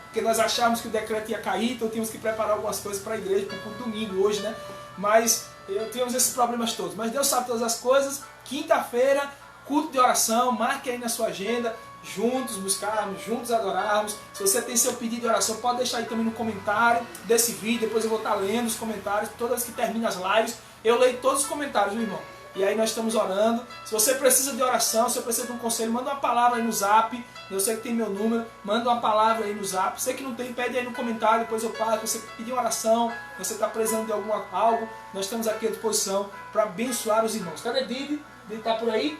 porque nós achávamos que o decreto ia cair, então tínhamos que preparar algumas coisas para a igreja, para o domingo hoje, né? Mas tínhamos esses problemas todos. Mas Deus sabe todas as coisas. Quinta-feira, culto de oração, marque aí na sua agenda, juntos buscarmos, juntos adorarmos. Se você tem seu pedido de oração, pode deixar aí também no comentário desse vídeo, depois eu vou estar lendo os comentários, todas que terminam as lives, eu leio todos os comentários, meu irmão. E aí nós estamos orando. Se você precisa de oração, se você precisa de um conselho, manda uma palavra aí no zap. Eu sei que tem meu número, manda uma palavra aí no zap. Você que não tem, pede aí no comentário, depois eu passo. Você pedir uma oração, você está precisando de algo, nós estamos aqui à disposição para abençoar os irmãos. Cadê Didi? Didi está por aí?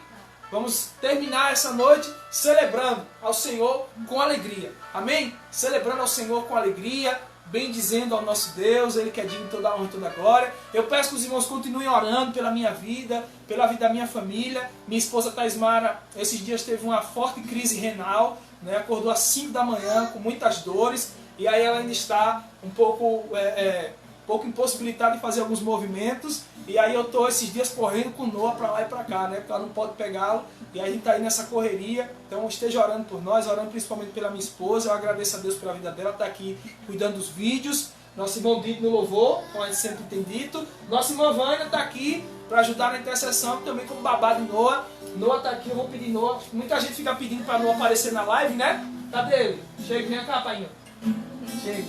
Vamos terminar essa noite celebrando ao Senhor com alegria. Amém? Celebrando ao Senhor com alegria, bendizendo ao nosso Deus, Ele que é digno de toda a honra e toda a glória. Eu peço que os irmãos continuem orando pela minha vida, pela vida da minha família. Minha esposa Taismara, esses dias teve uma forte crise renal, né? Acordou às 5 da manhã com muitas dores, e aí ela ainda está um pouco impossibilitada de fazer alguns movimentos. E aí eu estou esses dias correndo com Noah para lá e para cá, né? Porque ela não pode pegá-lo. E aí a gente está aí nessa correria. Então esteja orando por nós, orando principalmente pela minha esposa. Eu agradeço a Deus pela vida dela, está aqui cuidando dos vídeos. Nosso irmão Dito no louvor, como a gente sempre tem dito. Nossa irmã Vânia está aqui para ajudar na intercessão, também como babá de Noah. Noah está aqui, eu vou pedir Noah. Muita gente fica pedindo para Noah aparecer na live, né? Cadê ele? Chega, vem cá, painho. Chega.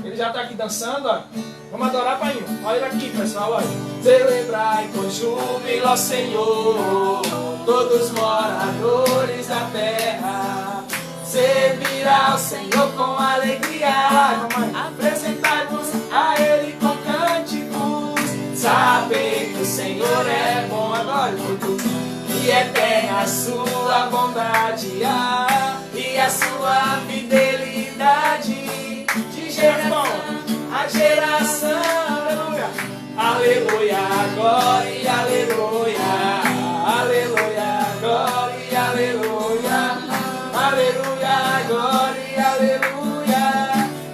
Ele já está aqui dançando, ó. Vamos adorar, painho. Olha ele aqui, pessoal, olha. Celebrai com júbilo ao Senhor, todos moradores da terra. Servirá ao Senhor com alegria, apresentai-vos a Ele com cânticos. Saber que o Senhor é bom agora, e eterna a sua bondade, e a sua fidelidade. Geração a geração, aleluia, aleluia, glória, aleluia, aleluia, glória, aleluia, aleluia, glória, aleluia,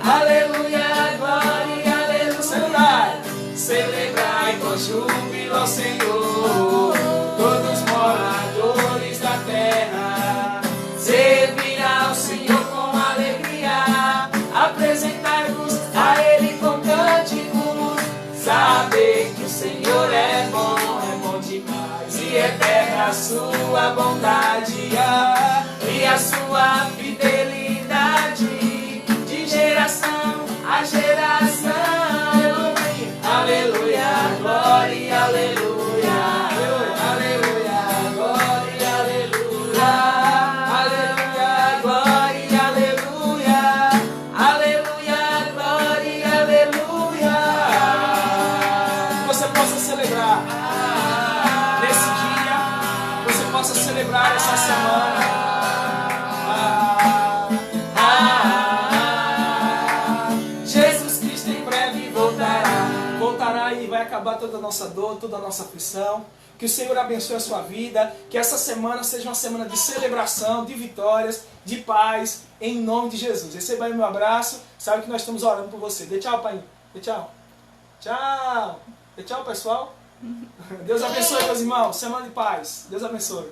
aleluia, glória, aleluia. Celebrai, celebrai com júbilo ao Senhor, todos moradores da terra. Servirá ao Senhor com alegria, apresentai-vos a Ele com cânticos. Saber que o Senhor é bom demais, e eterna a sua bondade, e a sua fidelidade, de geração a geração. Aleluia, glória, aleluia, aleluia, glória, aleluia, aleluia, glória, aleluia. Aleluia, glória, aleluia. Que você possa celebrar nesse dia, que você possa celebrar essa semana. Jesus Cristo em breve voltará e vai acabar toda a nossa dor, toda a nossa aflição. Que o Senhor abençoe a sua vida, que essa semana seja uma semana de celebração, de vitórias, de paz, em nome de Jesus. Receba aí meu abraço, sabe que nós estamos orando por você. Dê tchau, pai. Dê tchau. Tchau. Dê tchau, pessoal. Deus abençoe, meus irmãos. Semana de paz. Deus abençoe.